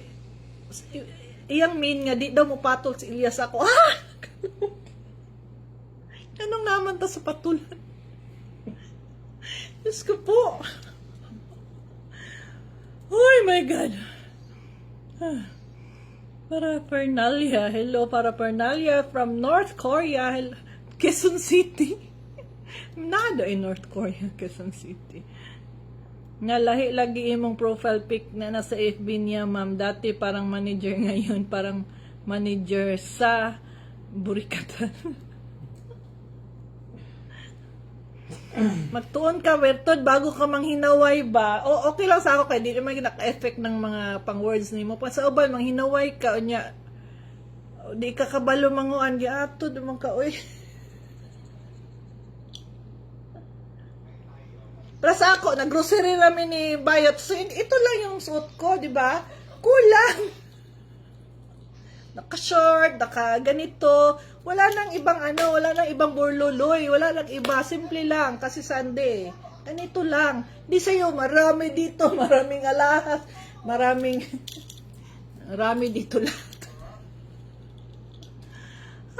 iyang mean nga, di daw mo patol si Elias ako. Anong naman ta sa patulan? Diyos ko po. Oh my God. Para Pernalia. Hello, para Pernalia from North Korea. Hello. Quezon City. Nada in North Korea, Quezon City. Nga lahi lagi imong profile pic na nasa FB niya, ma'am. Dati parang manager, ngayon parang manager sa Burikatan. Magtuon ka, Bertod, bago ka manghinaway ba? O, okay lang sa ako kay di naman naka-effect ng mga pang-words nimo. Pa sa uban, manghinaway ka, o niya, di ka kabalo manguan, di ato, dumang ka, oy. Para sa ako, nag-grocery namin ni Bayot. So, ito lang yung suot ko, di ba? Kulang. Naka-short, naka-ganito. Wala nang ibang ano, wala nang ibang burluloy. Wala nang iba. Simple lang, kasi Sunday. Ganito lang. Di sa'yo, marami dito, maraming alahas, marami dito lahat.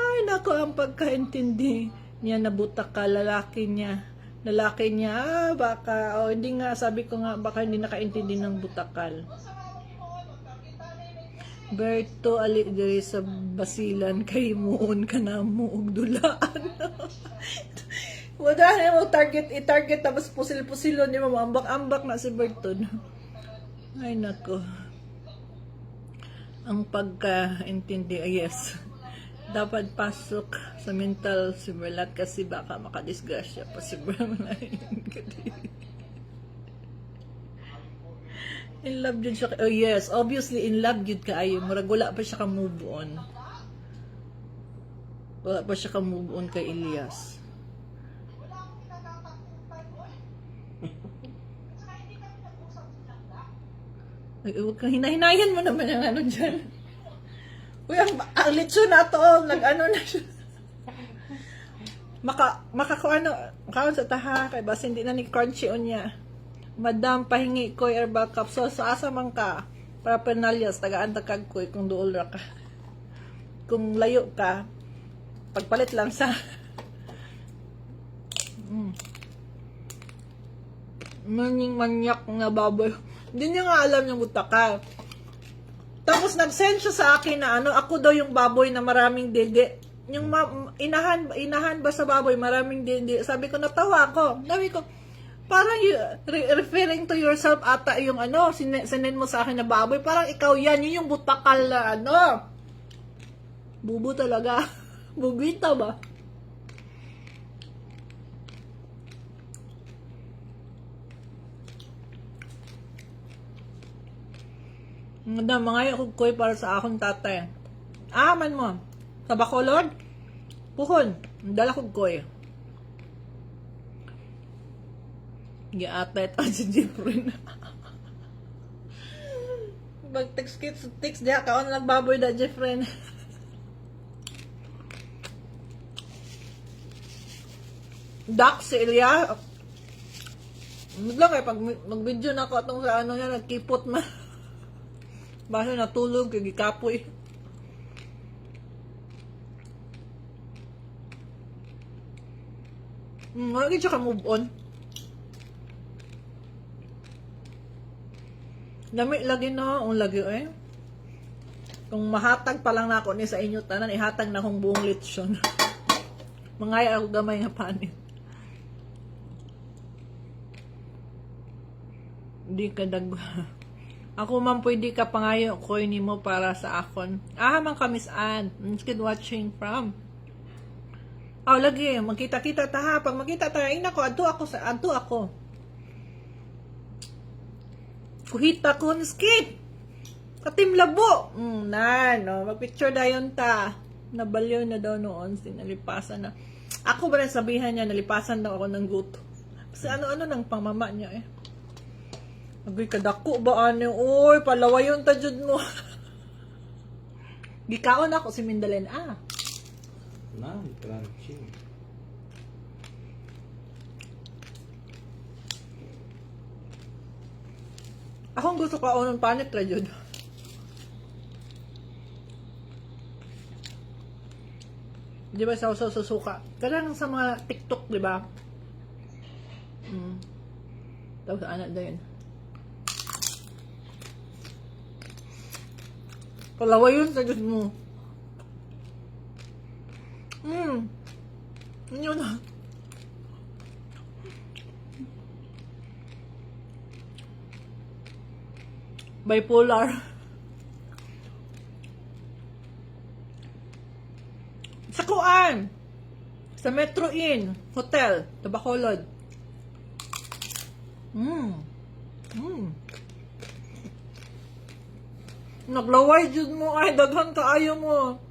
Ay, nako, ang pagkaintindi niya, nabutak ka, lalaki niya, baka, hindi nga, sabi ko nga, baka hindi nakaintindi ng butakal. Berto, ali diri sa basilan, kay muon ka na muog dulaan. Wala na mo i-target, tapos pusil-pusilon, di mo, ambak-ambak na si Berto. Ay, nako. Ang pagkaintindi, yes. Dapat pasok sa mental si Berlat kasi baka makadisgrasya pa si Berlat. In love yun siya. Oh yes, obviously in love yun kaayo. Murag wala pa siya ka-move on. Wala pa siya ka-move on kay Elias. Huwag kang hinahinayan mo naman ang ano dyan. Uy, ang litso na to, nag-ano na siya. Makakuano, kaon sa taha, kay basta hindi na ni crunchy on niya. Madam, pahingi ko herbal capsule. So, asa man ka? Para Pernalias, tagaan takag ko kung duol ra ka. Kung layo ka, pagpalit lang sa manyak nga baboy. Hindi niya nga alam yung butaka. Tapos nag-send siya sa akin na ano, ako daw yung baboy na maraming dede. Yung inahan ba sa baboy, maraming dede. Sabi ko, natawa ko. Sabi ko, parang referring to yourself ata yung ano, sinend mo sa akin na baboy. Parang ikaw yan, yun yung butakal na ano. Bubo talaga. Bubita ba? Mga kugkoy para sa akong tatay. Man mo. Sa Bacolod? Puhon. Dala kugkoy. Giatay ito si Jeffrey na. Pag text diya ka, nagbbaboy da Jeffrey na. Dax, si Ilya. Lang eh, pag mag-video na ako itong sa ano niya, nagkipot man. Basta natulog, kagikapoy. Lagi siya ka move on. Dami lagi na, lagi eh. Kung mahatag pa lang na ako ni sa inyo tanan, ihatag na akong buong lechon. Mangaya ako gamay nga panin. Di ka dag... Ako man pwede ka pangayo ko mo para sa akon. Man kamis an. Good watching from. Lagi, magkita-kita ta ha. Pag magkita ta, nako, adto ako. Kuhita ko, skid. Katim labo. Magpicture dayon ta. Nabaliw na daw noon. Sinalipasan na. Ako ba rin sabihan niya, nalipasan daw ako ng guto. Kasi ano-ano nang pangmama niya eh. Agay kadako ba ano? Uy, palawayon ta jud mo. Gikaon ako si Mindalen Crunchy. Akong gusto ka ng panit ra jud. Di ba sa susuka? Kadang sa mga TikTok, di ba? Tapos anak na yun. Palawayon sa Diyos mo. Yun na. Bipolar. Sa Kuan. Sa Metro Inn Hotel. Tabacolod. Naglaway jud mo ay daghan kaayo mo.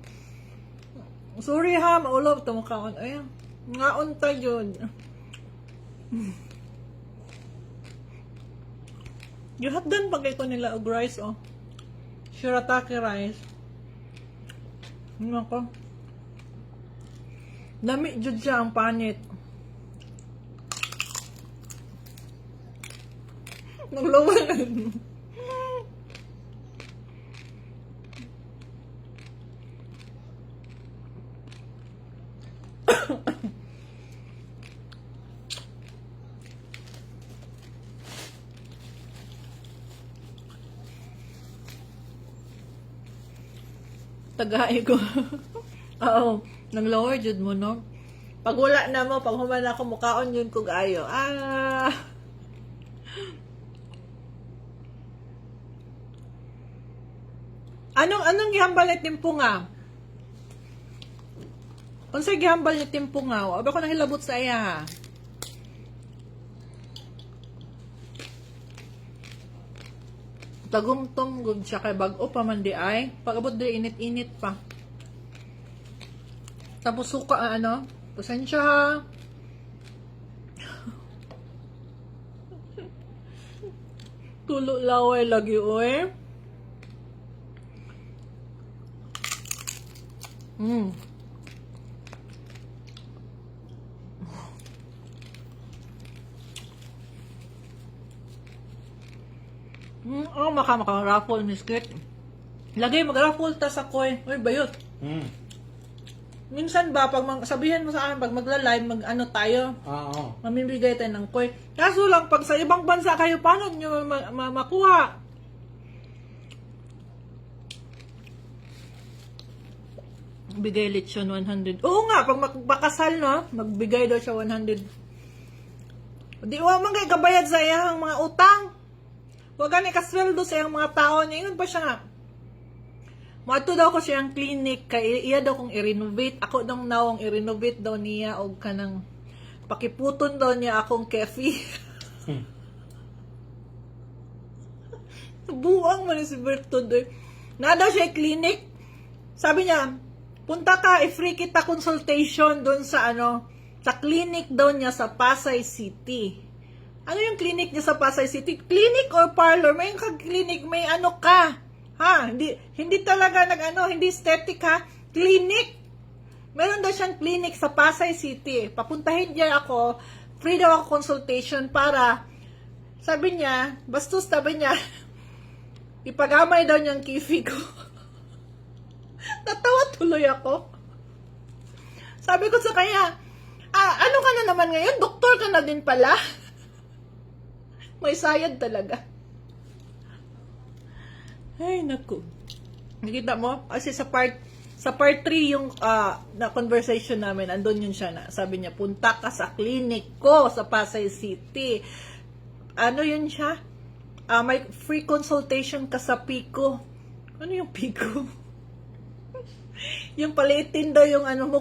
Sorry ha, maulab to makaon. Ay, ngaon ta jud. Gihatdan pagay ko nila og rice oh. Shirataki rice. Nako. Dami jud siya ang panit. Naglaway. Tagay ko. Oo. Nang lower jud mo, no? Pag wala na mo, pag human ako mukaon yun kog ayo. Anong gihambal ni Timpo nga? Unsay gihambal ni Timpo nga? Aba ko nang hilabot sa iya ha. Tagumtom gud siya kay bag-o pa man di ay. Pag-abot di init-init pa. Tapos suka pasensya ha. Tulo laway lagi oy. Maka-raffle biscuit. Lagay mag-raffle ta sa coin. Uy, bayot. Minsan ba, pag sabihin mo sa akin, pag magla-live, tayo? Oo. Mamimigay tayo ng coin. Kaso lang, pag sa ibang bansa kayo, paano nyo makuha? Bigay lechon 100. Oo nga, pag magpakasal, no? Magbigay daw siya 100. Di mo man kayo kabayad sa iyang mga utang. Huwag gani kasweldo sa iyang mga tao niya. Yun pa siya nga. Mato daw ko siyang clinic. Kaya iya daw kong i-renovate. Ako daw nawang i-renovate daw niya. O kanang pakiputon daw niya akong kefi. Buang man si Bertod. Na daw siya clinic. Sabi niya, punta ka, i-free kita consultation doon sa sa clinic daw niya sa Pasay City. Ano yung clinic niya sa Pasay City? Clinic or parlor? May clinic, may ka. Ha? Hindi talaga hindi aesthetic ha? Clinic. Meron daw siyang clinic sa Pasay City. Papuntahin niya ako, free daw ako consultation para, sabi niya, bastos sabi niya, ipagamay daw niyang kifi ko. Natawa tuloy ako. Sabi ko sa kanya, ano ka na naman ngayon? Doktor ka na din pala. May sayad talaga. Ay, naku. Nakita mo? Kasi sa part 3 yung na conversation namin, andun yun siya na. Sabi niya, punta ka sa clinic ko sa Pasay City. Ano yun siya? May free consultation ka sa Pico. Ano yung Pico? Yung palitin daw yung ano mo,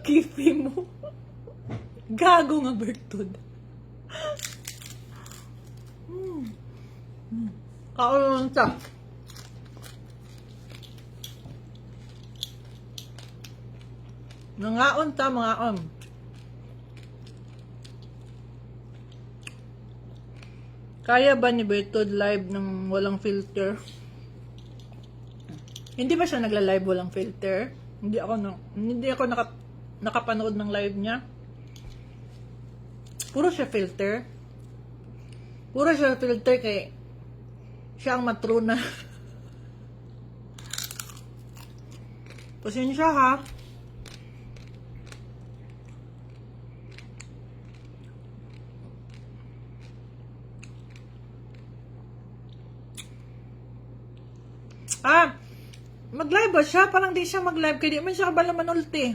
kifi mo. Gago nga, Bertod. Kaulong siya. Nangaon ta, mga Kaya ba ni Bertod live ng walang filter? Hindi ba siya nagla-live walang filter? Hindi ako nakapanood ng live niya. Puro siya filter. Puro siya filter kay siya ang matruna. Pasensya ha. Mag-live ba siya? Parang di siya mag-live kaya di man siya kabala manulti.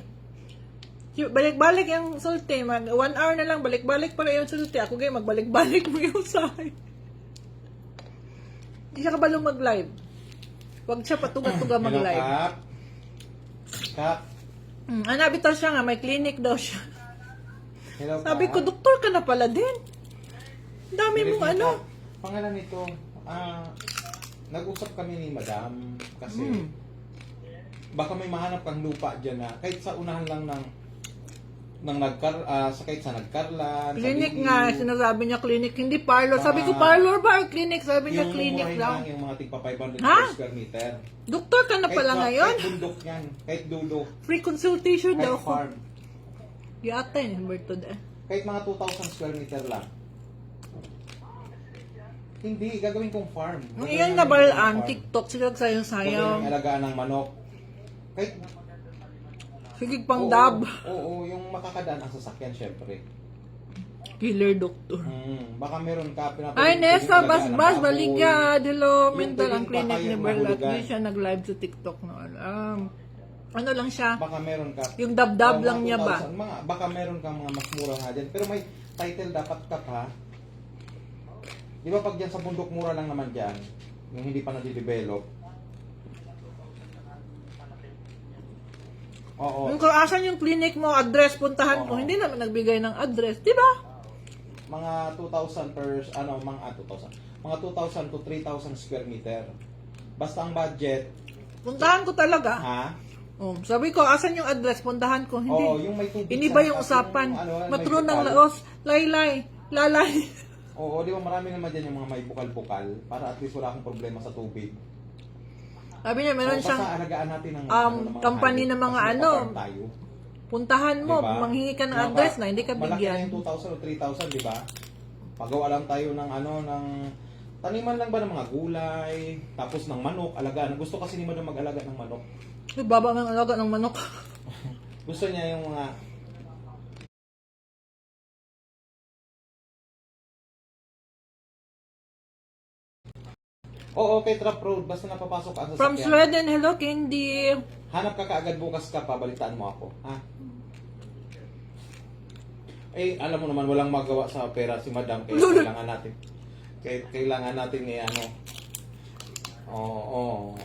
Balik-balik yung sulti. 1 hour na lang, balik-balik para yung sulti. Ako kayo, magbalik-balik mo yung sahay. Di siya kabalong mag-live. Huwag siya patuga-tuga mag-live. Hello, Kap. Anabitaw siya nga, may clinic daw siya. Hello, Sabi Kap. ko, doktor ka na pala din. Dami mong ano. Pangalan nito, nag-usap kami ni Madam kasi baka may mahanap kang lupa dyan na kahit sa unahan lang kahit sa nagkarlan. Clinic sa nga, sinasabi niya clinic, hindi parlor. Sabi ko, parlor ba or clinic? Sabi niya, clinic lang. Yung mga tigpa 500 Ha? per square meter. Doktor ka na pala ngayon? Kahit bundok yan. Kahit dulo. Free consultation daw Kahit ko. farm. Yata yun, Bertod eh. Kahit mga 2,000 square meter lang. Hindi, gagawin kong farm. Ang iyan na balaan, TikTok, sila Gagawin sayang-sayang. yung alagaan ng manok. Kahit Sige pang dab. Oo, yung makakadaan ang sasakyan, syempre. Killer doktor. Baka meron ka Ay, Nessa, yung alagaan ng bas-bas, baboy. baligya. Hello, Yung mental ang pwedeng clinic ni papayang Berlat. mahulugan. Hindi siya nag-live sa TikTok na alam. Ano lang siya? Baka meron ka. Yung dab-dab Oo, lang mga niya ba? 2,000, baka meron kang mga mas mura nga dyan. Pero may title dapat ka pa. Di ba pag dyan sa bundok mura lang naman dyan, yung hindi pa nade-develop. Oo. Kung asan yung clinic mo, address, puntahan ko. Oo. Hindi naman nagbigay ng address, di ba? Mga 2,000 per, mga 2,000 to 3,000 square meter. Basta ang budget, Puntahan ko talaga. ha? Oh, sabi ko, asan yung address? Puntahan ko. Hindi. Oo, yung may tubig. Iniba sa yung taas, usapan. may Matron ng bukal. laos. Laylay. Lalay. Oo, di ba marami naman dyan yung mga may bukal-bukal para at least wala akong problema sa tubig. Sabi niya, meron Oo, siyang basta alagaan natin ng, company hayop ng mga kasi ano. makaparm tayo. puntahan mo, Diba? manghingi ka ng Mga address na, hindi ka Malaki na bigyan. yung 2,000 o 3,000, di ba? Pagawa lang tayo ng ng taniman lang ba ng mga gulay, tapos ng manok, alagaan. Gusto kasi ni Madam mag-alaga ng manok. Ay, baba ng alaga ng manok. Gusto niya yung mga Oo, kay Trap Road, basta napapasok ka sa From sasakyan. Sweden, hello Candy. Hanap ka kaagad bukas ka, pabalitaan mo ako. Ha? Eh, alam mo naman, walang magawa sa pera si Madam, kaya kailangan natin. Kailangan natin Oo.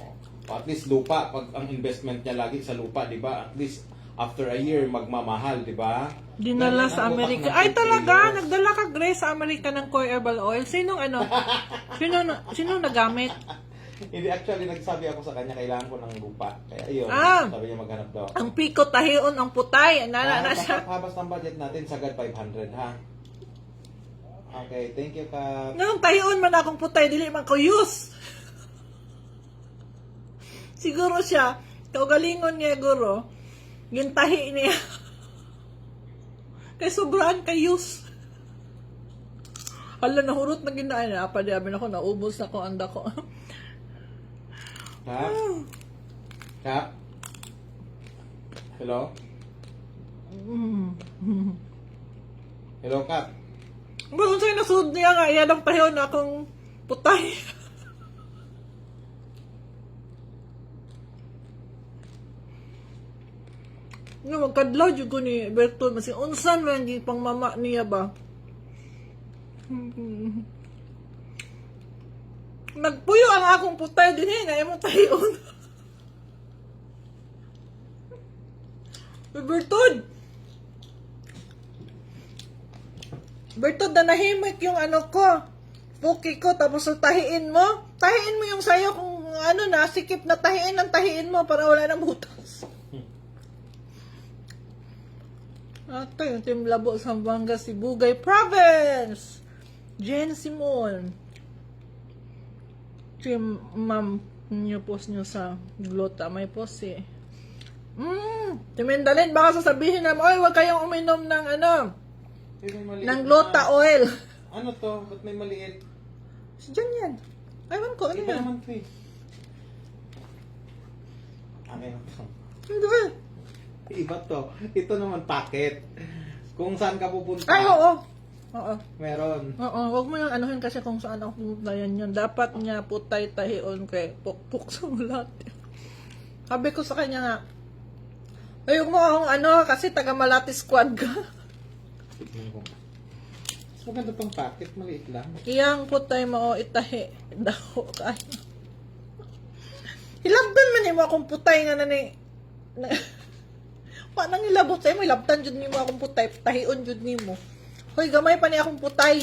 At least lupa, pag ang investment niya lagi sa lupa, di ba? At least after a year, magmamahal, di ba? Dinala Ganyan sa ang utak Amerika. ng Ay talaga, Pilipinos. nagdala ka Grace sa Amerika ng Koi Herbal Oil. Sinong sinong nagamit? Hindi, actually, nagsabi ako sa kanya, kailangan ko ng lupa. Kaya yun, Ah. sabi niya maghanap daw. Ang piko tahion ang putay. Na siya. Habas ng budget natin, sagad 500, ha? Okay, thank you, Kap. Nung tahion man akong putay, dili man ko use. Siguro siya, kaugalingon niya guro, gintahi niya. Kay sobraan kayus. Hala, nahurot na ginain. Apadabi na ako, naubos na ko, anda ko. Kap? Kap? Hello? Hello, Kap? Kung sa'yo nasud niya nga, yan ang tayo na akong putay. Nga, magkadlaw dyan ko ni Bertol. Masin, unsan man yung pang mama niya ba? Nagpuyo ang akong putay din eh. Ngayon mo tayo. Bertod, nanahimik yung ano ko. Puki ko, tapos tahiin mo. Tahiin mo yung sayo kung ano na, sikip na tahiin mo para wala nang butas. Ito yung Team Labo Zamboanga, Sibugay Province. Jen Simon. Team Ma'am nyo post nyo sa Glota. May post eh. Team Indalin, baka sasabihin na, oy, wag kayong uminom ng ano, ng Glota oil. Ano to? Ba't may maliit? Si Jan yan. Aywan ko, ano Iba yan? naman to eh. Akin ako. Hindi. Iba to. Ito naman packet. Kung saan ka pupunta. Ay, oo. Oo. Meron. Oo, wag mo yung anuhin kasi kung saan ako pupunta yan yun. Dapat niya putay tahion kay pukpuk sa ulat. Sabi ko sa kanya nga, ay, huwag mo akong ano, kasi taga Malati Squad ka. Tignan ko. Mas maganda tong packet. Maliit lang. Iyang putay mo itahi. Daho kaya. Hilabdan man mo akong putay nga na ni... Panang ilabot sa'yo mo, ilabtan jud ni mo akong putay. Tahion jud ni mo. Hoy, gamay pa ni akong putay.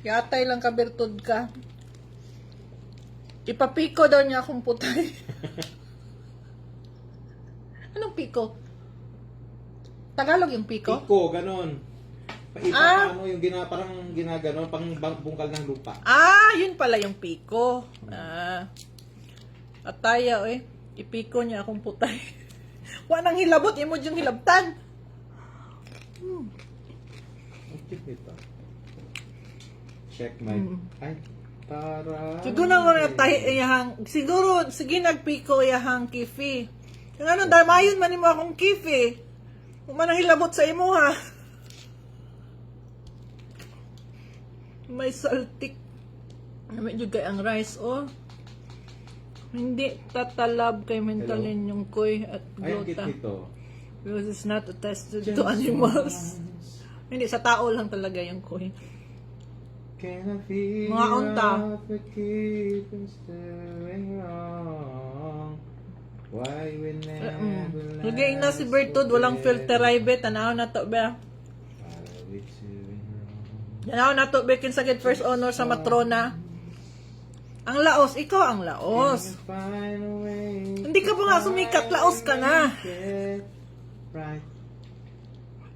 Yatay lang ka, Bertod ka. Ipapiko daw niya akong putay. Anong piko? Tagalog yung piko? Piko, ganon. Paano yung parang ginaganon, pang bungkal ng lupa. Yun pala yung piko. At tayo ipiko niya akong putay. Wanang hilabot, imod yung hilabtan. Ang cute nito. Check my... Ay, tara. Siguro na mga siguro, sige nagpiko yahang kifi. Yung ano, damayon man mo akong kifi. Kung man ang hilabot sa imo ha. May saltik. Medyo kay ang rice, Hindi tatalab kay mentalin yung koy at Ay, ang cute glota. nito. Because it's not attested to animals. Hindi, sa tao lang talaga yung koy. Can I feel Mga unta. the keep on staring wrong? Why we never Lagay na si Bertod, walang filter ay be. Tanaw na to be. Tanaw na to be kinsagid first honor sa matrona. Ang laos, ikaw ang laos. Hindi ka pa nga sumikat, laos ka na.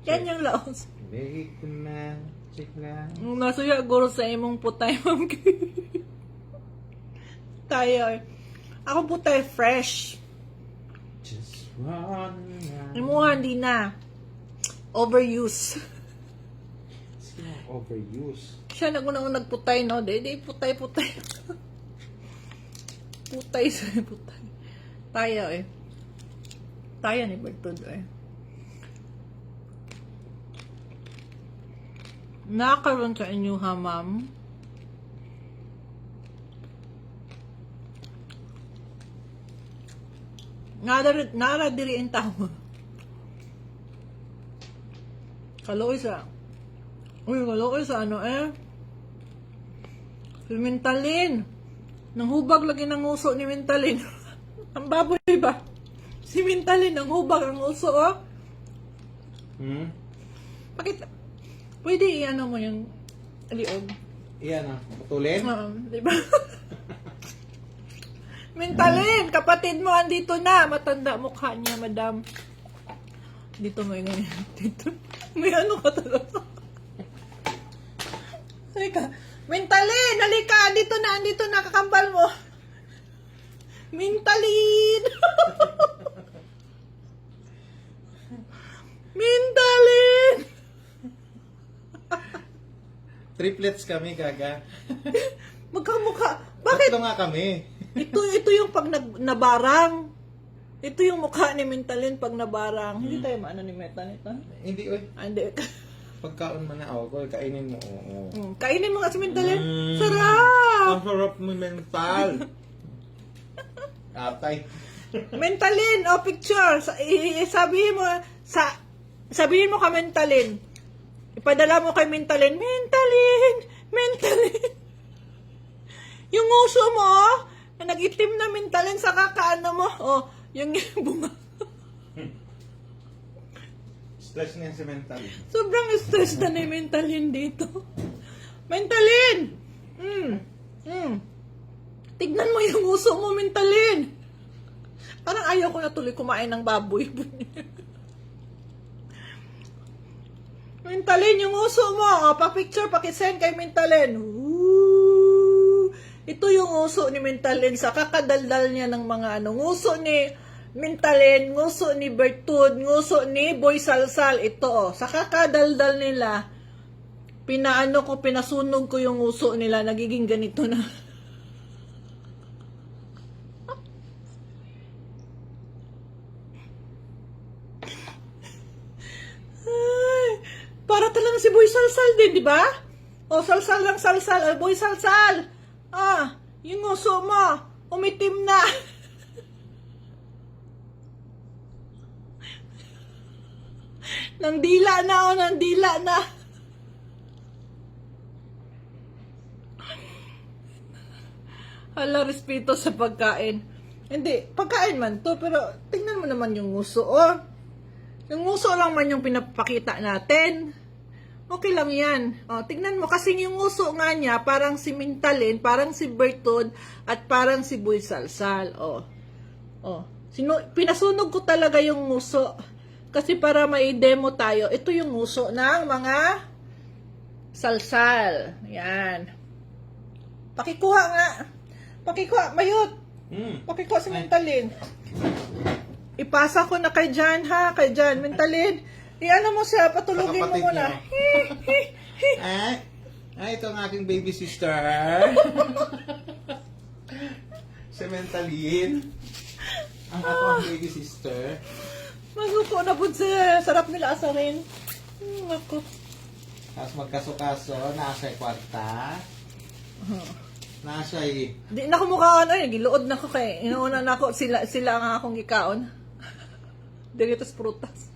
Yan yung laos. Make the magic last. Nasuya guro sa imong putay, ma'am. Tayo. Ako putay fresh. Just one night. Imuha, hindi na. Overuse. Sino overuse? Siya naguna-unang nagputay, no? Di putay. Putay sa putay. Tayo Tayo ni Bertod Nakaroon sa inyo ha, ma'am? Nara diri ang tao. Kaloy sa ano si Mentalin. Nanghubag lagi ng uso ni Mentalin. Ang baboy ba? Si Mentalin, nanghubag ang uso, Bakit? Pwede i-ano mo yung liog. Iyan putulin? Diba? Mentalin, kapatid mo andito na. Matanda mukha niya, madam. Dito mo yung ganyan. Dito. May ano ka talaga. Halika. Mentalin, halika. Andito na. Kakambal mo. Mentalin. Mintalin! Triplets kami, gaga. Magkamukha. Bakit? Tatlo nga kami. Ito yung pag nabarang. Ito yung mukha ni Mintalin pag nabarang. Hindi tayo maano ni Meta nito. Hindi, oy. Ah, hindi. Pagkaon mo na ako, kainin mo. Oo. Kainin mo nga si Mintalin. Mm. Sarap! Ang sarap mo mental. Atay. Mentalin, picture. Sabihin mo, sabihin mo ka Mentalin. Ipadala mo kay Mentalin. Mentalin. Yung uso mo, na nag-itim na Mentalin sa kakaano mo. Yung bunga. Stress niya si mental. Sobrang stress na ni Mentalin dito. Mentalin! Tignan mo yung uso mo, Mentalin. Parang ayaw ko na tuloy kumain ng baboy. Mentalin, yung uso mo. Pa-picture, pakisend kay Mentalin. Ito yung uso ni Mentalin sa kakadaldal niya ng mga nguso ni Mentalin, nguso ni Bertud, nguso ni Boy Salsal. Ito, sa kakadaldal nila, pinasunog ko yung uso nila, nagiging ganito na. Para talaga si Boy Salsal din, di ba? Salsal lang salsal. Boy Salsal. Yung uso mo, umitim na. Nang dila na. Hala, respeto sa pagkain. Hindi, pagkain man to, pero tingnan mo naman yung uso, Yung uso lang man yung pinapakita natin. Okay lang yan. Tingnan mo, kasi yung uso nga niya, parang si Mentalin, parang si Bertod, at parang si Boy Salsal. Pinasunog ko talaga yung uso. Kasi para mai-demo tayo, ito yung uso ng mga salsal. Yan. Pakikuha nga. Pakikuha, Mayot. Pakikuha si Mentalin. Ipasa ko na kay Jan, ha? Kay Jan. Mentalin, iano mo siya, patulugin mo muna. Ito ang aking baby sister. Si Mentalin. Ang ako ang baby sister. Magupo na po siya. Sarap nila asarin. Ako. Tapos magkaso-kaso, nasa kwarta. Nasa Di na ko mukha giluod na ko kay. Inuuna na ako, sila ang akong gikaon. Diritos prutas.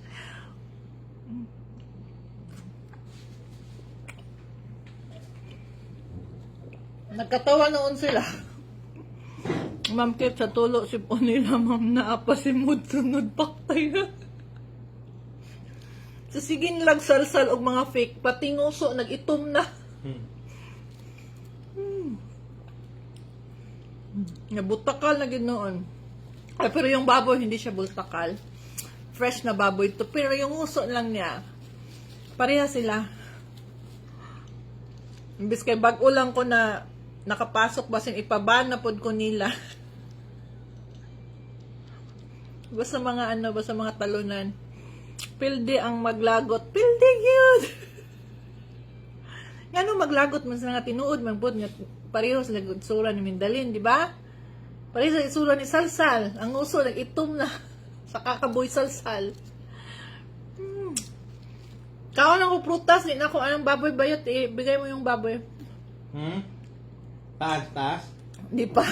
Nagkatawa noon sila. Ma'am Kip, sa tulo si po nila, ma'am, naapa si Mood, sunod paktay na. So, sige nilang salsal og mga fake, pati nguso, nag-itom na. Nabutakal na ginoon. Pero yung baboy, hindi siya butakal. Fresh na baboy ito. Pero yung uso lang niya, pareha sila. Imbis kay bag-o lang ko na nakapasok basin ipaban na pod ko nila. Basta mga talunan. Pilde ang maglagot. Pilde yun! Ngano maglagot man sa nga tinuod man pod nga pareho sa sura ni Mentalin, di ba? Pareho sa sura ni Salsal. Ang uso nag-itom na sa kakaboy Salsal. Kaon ako prutas, di na ako anong baboy bayot, bigay mo yung baboy. Taas. Di pa.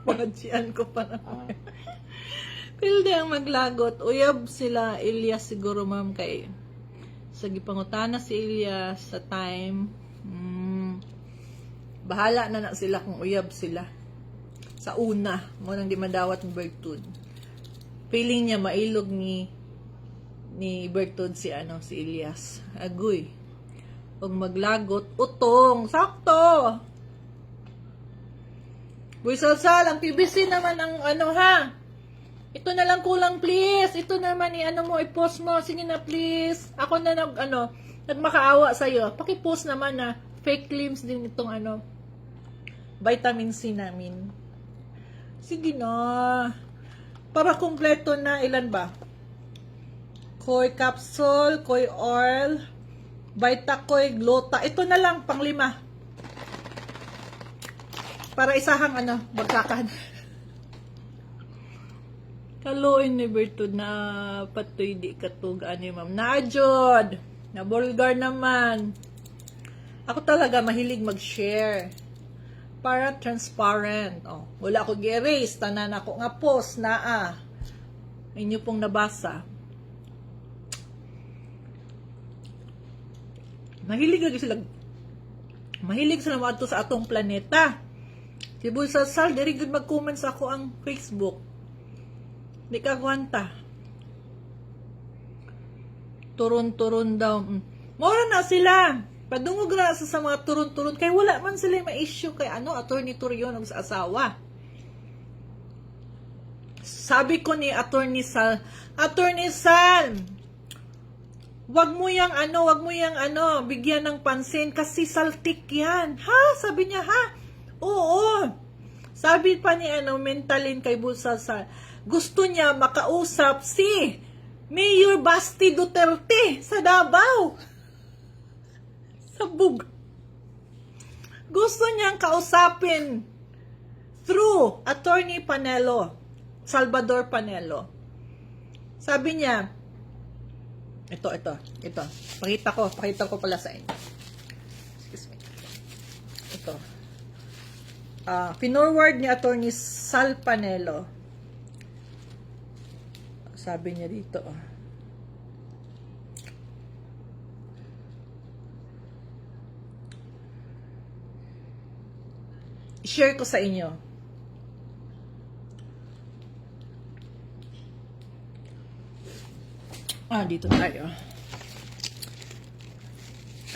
Panadzian ko pa naman. Pilde ang maglagot. Uyab sila, Elias siguro, ma'am, kay sa gipangutana si Elias sa time. Bahala na sila kung uyab sila. Sa una, mo nang di madawat ng Bertud. Feeling niya mailog ni Bertud si Elias. Agoy. Pag maglagot, utong, sakto. Boy Salsal, ang PBC naman ang ha. Ito na lang kulang, please. Ito naman i-post mo. Sige na, please. Ako na nagmakaawa sa'yo. Paki-post naman na fake claims din itong vitamin C namin. Sige na. Para kumpleto na, ilan ba? Koi capsule, koi oil, Vitakoy, Glota. Ito na lang, pang-5. Para isahang bagkakan. Kaluin ni Bertud na patoy di katugaan ni ma'am. Najod! Na vulgar naman. Ako talaga mahilig mag-share. Para transparent. Oh, wala ako gi-erase. Tanan ako nga post na inyo pong nabasa. Mahilig sila maadto sa atong planeta. Si Bulsasal, diri gud mag-comment sa ako ang Facebook. Di ka gwanta. Turun-turun daw. Mora na sila. Padungog na sa mga turun-turun. Kaya wala man sila ma-issue kay Attorney Torion og sa asawa. Sabi ko ni Attorney Sal, wag mo yang bigyan ng pansin kasi saltik yan. Ha? Sabi niya, ha? Oo. Sabi pa ni Mentalin kay Bulsasal, gusto niya makausap si Mayor Basti Duterte sa Davao. Sabog. Gusto niyang kausapin through Attorney Panelo, Salvador Panelo. Sabi niya, ito. Pakita ko pala sa inyo. Excuse me. Ito. Pinorward ni Attorney Sal Panelo. Sabi niya dito. I-share ko sa inyo. Dito tayo.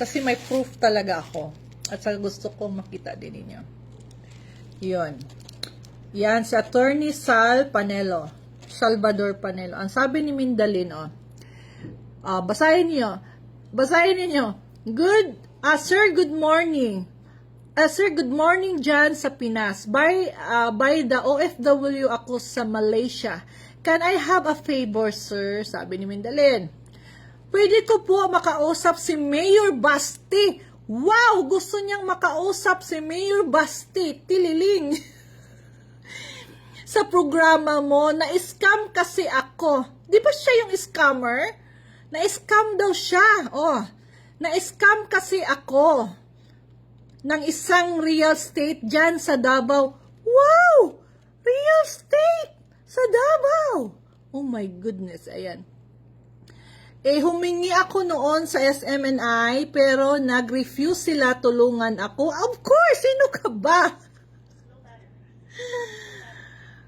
Kasi may proof talaga ako. At sa gusto kong makita din ninyo. Yun. Yan, si Attorney Sal Panelo. Salvador Panelo. Ang sabi ni Mindalin, basahin niyo. Sir, good morning. Sir, good morning dyan sa Pinas. By the OFW ako sa Malaysia. Can I have a favor, sir? Sabi ni Mindalin. Pwede ko po makausap si Mayor Basti. Wow! Gusto niyang makausap si Mayor Basti. Tililing. Sa programa mo, na-scam kasi ako. Di ba siya yung scammer? Na-scam daw siya. Na-scam kasi ako ng isang real estate dyan sa Davao. Wow! Real estate! Sa Davao! Oh my goodness, ayan. Humingi ako noon sa SMNI, pero nag-refuse sila tulungan ako. Of course, sino ka ba?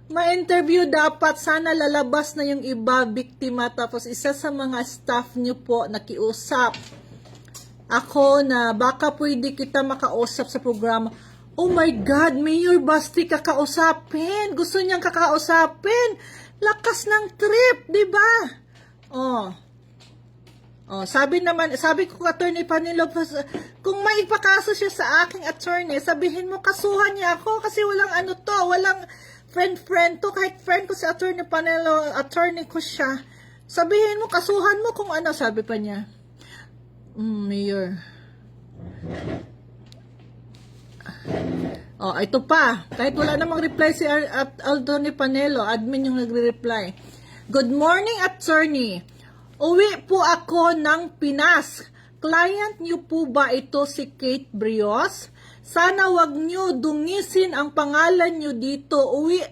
Ma-interview dapat, sana lalabas na yung iba, biktima, tapos isa sa mga staff nyo po nakiusap ako na baka pwede kita makausap sa programa. Oh my God, Mayor Basti kakausapin. Gusto niyang kakausapin. Lakas ng trip, di ba? Sabi ko kay Attorney Panelo, kung may ipakaso siya sa aking attorney, sabihin mo kasuhan niya ako kasi walang friend to. Kahit friend ko si Attorney Panelo, attorney ko siya. Sabihin mo, kasuhan mo kung ano, sabi pa niya. Mayor. Ito pa. Kahit wala namang reply si Attorney Panelo, admin yung nagre-reply. Good morning, attorney. Uwi po ako ng Pinas. Client niyo po ba ito si Kate Brios? Sana wag niyo dungisin ang pangalan niyo dito. Uwi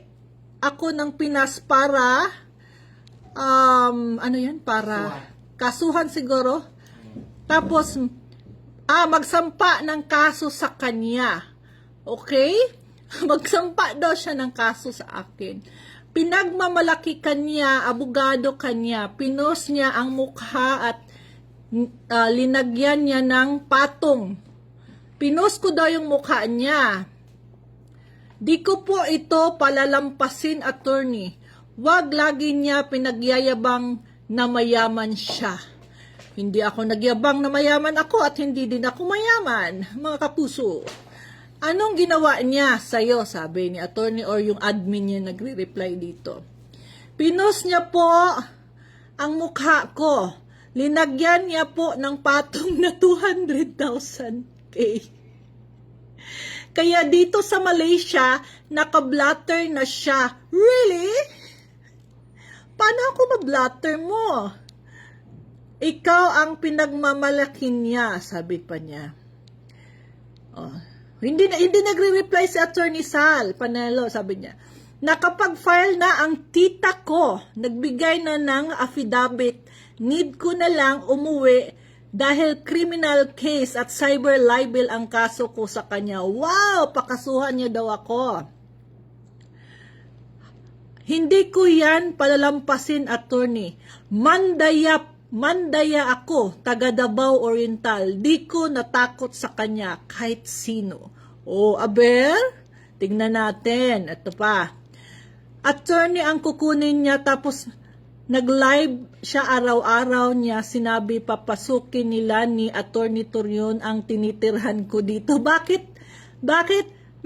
ako ng Pinas para para kasuhan siguro. Tapos magsampa ng kaso sa kanya. Okay? Magsampa daw siya ng kaso sa akin. Pinagmamalaki kanya, abogado kanya, pinos niya ang mukha at linagyan niya ng patong. Pinos ko daw yung mukha niya. Di ko po ito palalampasin, attorney. Wag lagi niya pinagyayabang na mayaman siya. Hindi ako nagyabang na mayaman ako at hindi din ako mayaman, mga kapuso. Anong ginawa niya sa'yo, sabi ni attorney or yung admin niya nagre-reply dito. Pinos niya po ang mukha ko. Linagyan niya po ng patong na 200,000 Kaya dito sa Malaysia, naka-blatter na siya. Really? Paano ako ma-blatter mo? Ikaw ang pinagmamalaki niya, sabi pa niya. Oh. Hindi nagre-reply si Attorney Sal Panelo, sabi niya. Nakapag-file na ang tita ko. Nagbigay na ng affidavit. Need ko na lang umuwi dahil criminal case at cyber libel ang kaso ko sa kanya. Wow! Pakasuhan niya daw ako. Hindi ko yan palalampasin, attorney. Mandaya ako, taga Davao Oriental. Di ko natakot sa kanya kahit sino. Oh, aber, tignan natin. Ito pa. Attorney ang kukunin niya tapos nag-live siya araw-araw niya. Sinabi papasukin nila ni Attorney Torion ang tinitirhan ko dito. Bakit?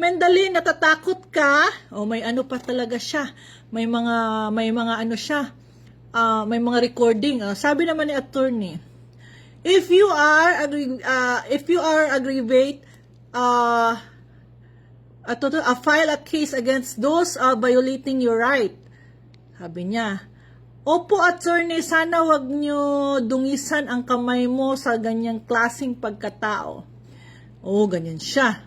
Mendali, natatakot ka? O may ano pa talaga siya. May mga ano siya. May mga recording. Sabi naman ni Attorney, if you are aggravate, file a case against those violating your right. Sabi niya, opo, attorney, sana wag nyo dungisan ang kamay mo sa ganyang klaseng pagkatao. Oh, ganyan siya.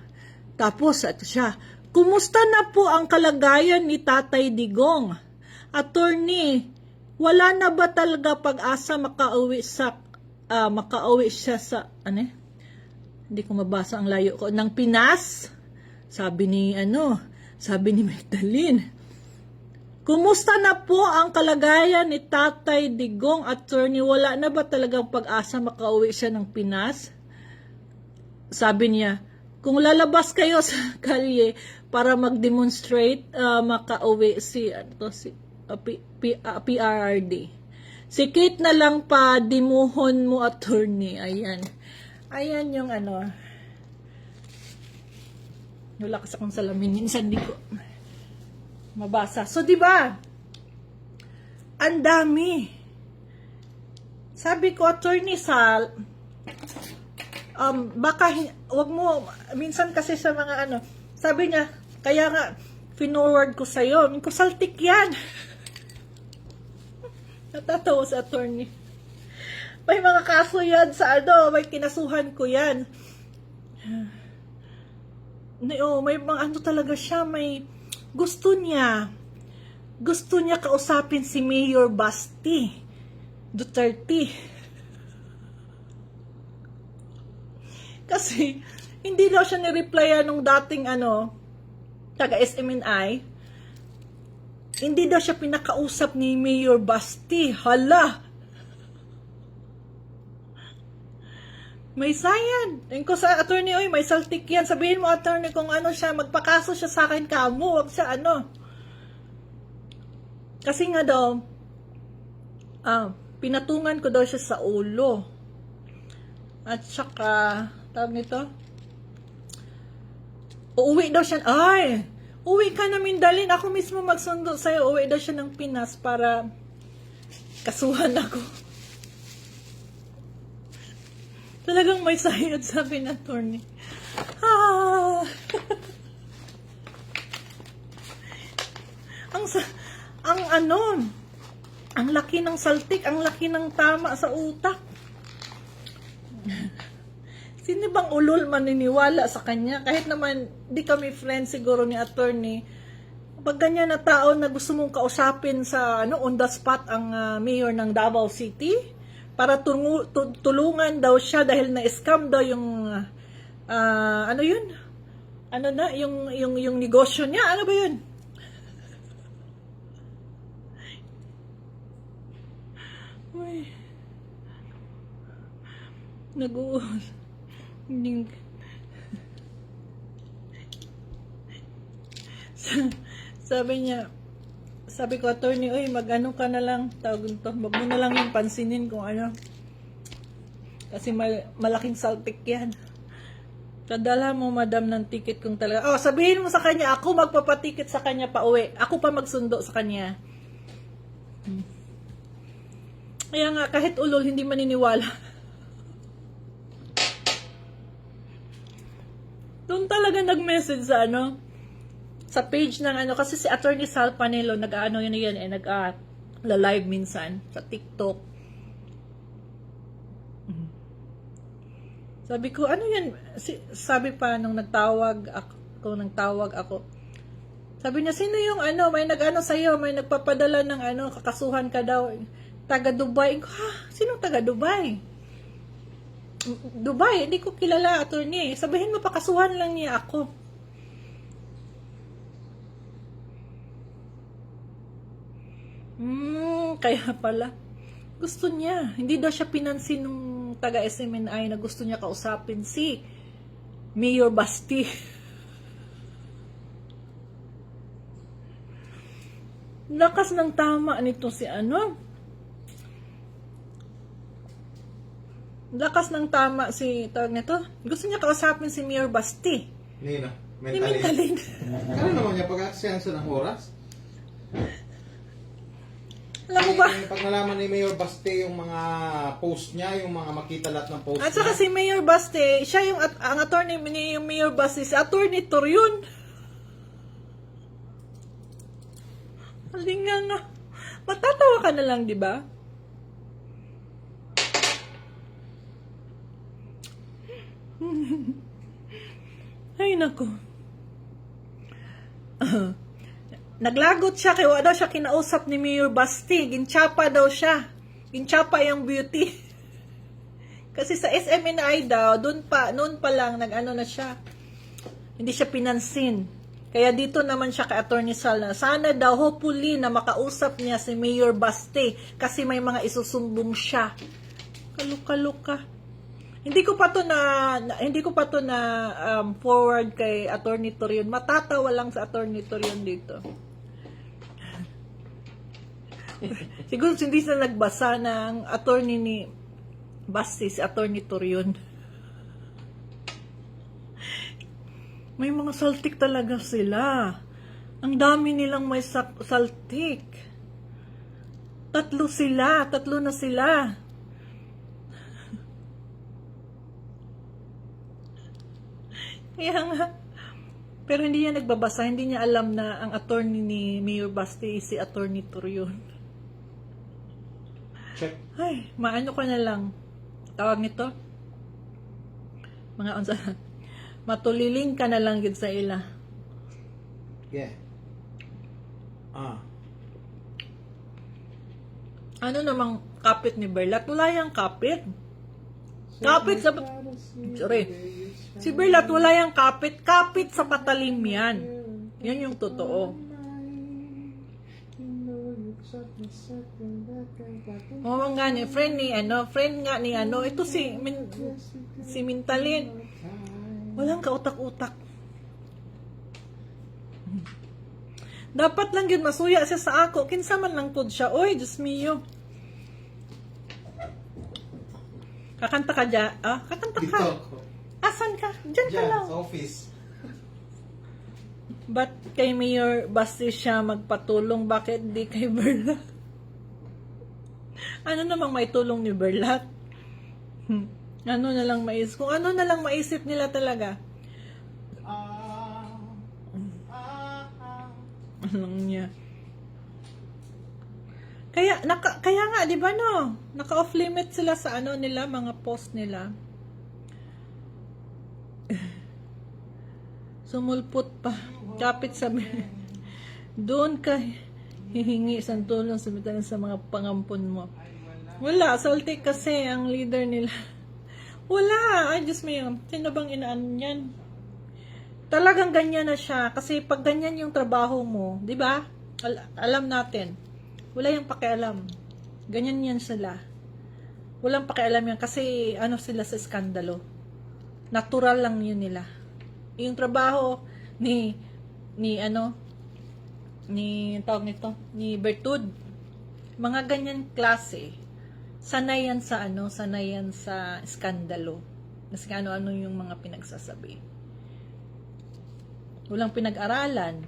Tapos, ito siya. Kumusta na po ang kalagayan ni Tatay Digong? Attorney, wala na ba talaga pag-asa makauwi siya sa, hindi ko mabasa ang layo ko, ng Pinas? Sabi ni Magdalene. Kumusta na po ang kalagayan ni Tatay Digong, attorney? Wala na ba talagang pag-asa makauwi siya ng Pinas? Sabi niya, kung lalabas kayo sa kalye para mag-demonstrate, makauwi si PRRD. Si Kate na lang pa, dimuhon mo, attorney. Ayan. Ayan yung wala kasi akong salamin. Minsan di ko mabasa. So, di ba? Ang dami. Sabi ko, Attorney Sal, baka, wag mo, minsan kasi sa mga sabi niya, kaya nga, finorward ko sa'yo. Ko, saltik yan. Natatawa sa attorney. May mga kaso yan sa may kinasuhan ko yan. May mga talaga siya, may gusto niya kausapin si Mayor Basti Duterte. Kasi, hindi daw siya nireplyan nung dating taga SMNI. Hindi daw siya pinakausap ni Mayor Basti. Hala! May sayan. Tingin ko sa attorney, may saltik yan. Sabihin mo, attorney, kung siya, magpakaso siya sa akin kamo. Huwag siya Kasi nga daw, pinatungan ko daw siya sa ulo. At saka, tawag nito, uuwi daw siya, uwi ka na Mindalin. Ako mismo magsundo sa'yo. Uuwi daw siya ng Pinas para kasuhan ako. Talagang may sayad, sabi ng attorney. Ang laki ng saltik, ang laki ng tama sa utak. Sino bang ulol maniniwala sa kanya? Kahit naman, di kami friends siguro ni attorney. Pag ganyan na tao na gusto mong kausapin sa, on the spot ang mayor ng Davao City, para tulungan daw siya dahil na-scam daw yung yung negosyo niya. Ano ba yun? Uy. Sabi ko, attorney, mag-ano ka na lang, tawag nito, wag mo na lang yung pansinin kung kasi malaking saltik yan. Kadala mo, madam, ng ticket kung talaga. Sabihin mo sa kanya, ako magpapatikit sa kanya pa uwi. Ako pa magsundo sa kanya. Kaya nga, kahit ulol, hindi maniniwala. Doon talaga nag-message sa ano, sa page ng ano, kasi si Attorney Sal Panelo, nag-ano yun yan, la-live minsan, sa TikTok. Sabi ko, ano yan? Sabi pa nung nagtawag ako. Sabi niya, sino yung ano, may nag-ano sa'yo, may nagpapadala ng ano, kakasuhan ka daw. Taga Dubai. Ha? Sino taga Dubai? Dubai, hindi ko kilala, attorney. Sabihin mo, pakasuhan lang niya ako. Kaya pala. Gusto niya. Hindi daw siya pinansin nung taga SMNI na gusto niya kausapin si Mayor Basti. Lakas ng tama nito si ano. Lakas ng tama si tawag nito. Gusto niya kausapin si Mayor Basti. Nino, Ni mentalin. Ano naman niya pag-aksyansa ng oras? Alam mo ba? Pag nalaman ni Mayor Baste yung mga post niya, yung mga makita lahat ng post At niya. saka si Mayor Baste, siya yung ang attorney ni Mayor Baste, si Attorney Torion. Halinga nga. Matatawa ka na lang, di ba? Ay, nako. Naglagot siya, kaya daw siya kinausap ni Mayor Basti. Ginchapa daw siya. Ginchapa yung beauty. Kasi sa SMNI daw, noon pa lang, nag-ano na siya. Hindi siya pinansin. Kaya dito naman siya kay Attorney Sal na sana daw, hopefully, na makausap niya si Mayor Basti. Kasi may mga isusumbong siya. Kaluka-luka. Hindi ko pa to na forward kay Attorney Torion. Matatawa lang sa Attorney Torion dito. Siguro hindi sila nagbasa ng attorney ni Basti, si Attorney Torion. May mga saltik talaga sila. Ang dami nilang may saltik. Tatlo na sila. Kaya nga, pero hindi niya nagbabasa, hindi niya alam na ang attorney ni Mayor Basti si Attorney Torion. Check. Ay, maano ka na lang. Tawag nito? Mga unsa. Matuliling ka na lang gid sa ila. Yeah. Ano namang kapit ni Berlat? Wala yung kapit. Kapit sa... Sorry. Si Berlat, wala yung kapit. Kapit sa patalim yan. Yan yung totoo. Oo nga ni, friend nga ni ito si Mintalin. Walang kautak-utak. Dapat lang yun masuya siya sa ako. Kinsa man lang pod siya. Oy, Diyos mio. Kakanta ka dyan? Kakanta ka. Dito ako. Asan ka? Diyan ka Diyan, lang. sa office. Ba't kay Mayor Basti siya magpatulong? Bakit di kay Berlat? Ano namang may tulong ni Berlat? Ano na lang maisip? Kung ano na lang maisip nila talaga. Anong niya? Kaya nga, di ba no? Naka-off limit sila sa ano nila, mga post nila. Sumulpot pa. Kapit sa doon ka hihingi sa tulong sa mga pangampon mo. Wala, salty kasi ang leader nila. Wala, ay Diyos mo, sino bang inaan yan? Talagang ganyan na siya. Kasi pag ganyan yung trabaho mo, di ba? Alam natin. Wala yung pakialam. Ganyan yan sila. Walang pakialam yan kasi ano sila sa skandalo. Natural lang yun nila. Yung trabaho ni tawag nito, ni Bertud. Mga ganyan klase. Sanay yan sa skandalo. Kasi ano-ano yung mga pinagsasabi. Walang pinag-aralan.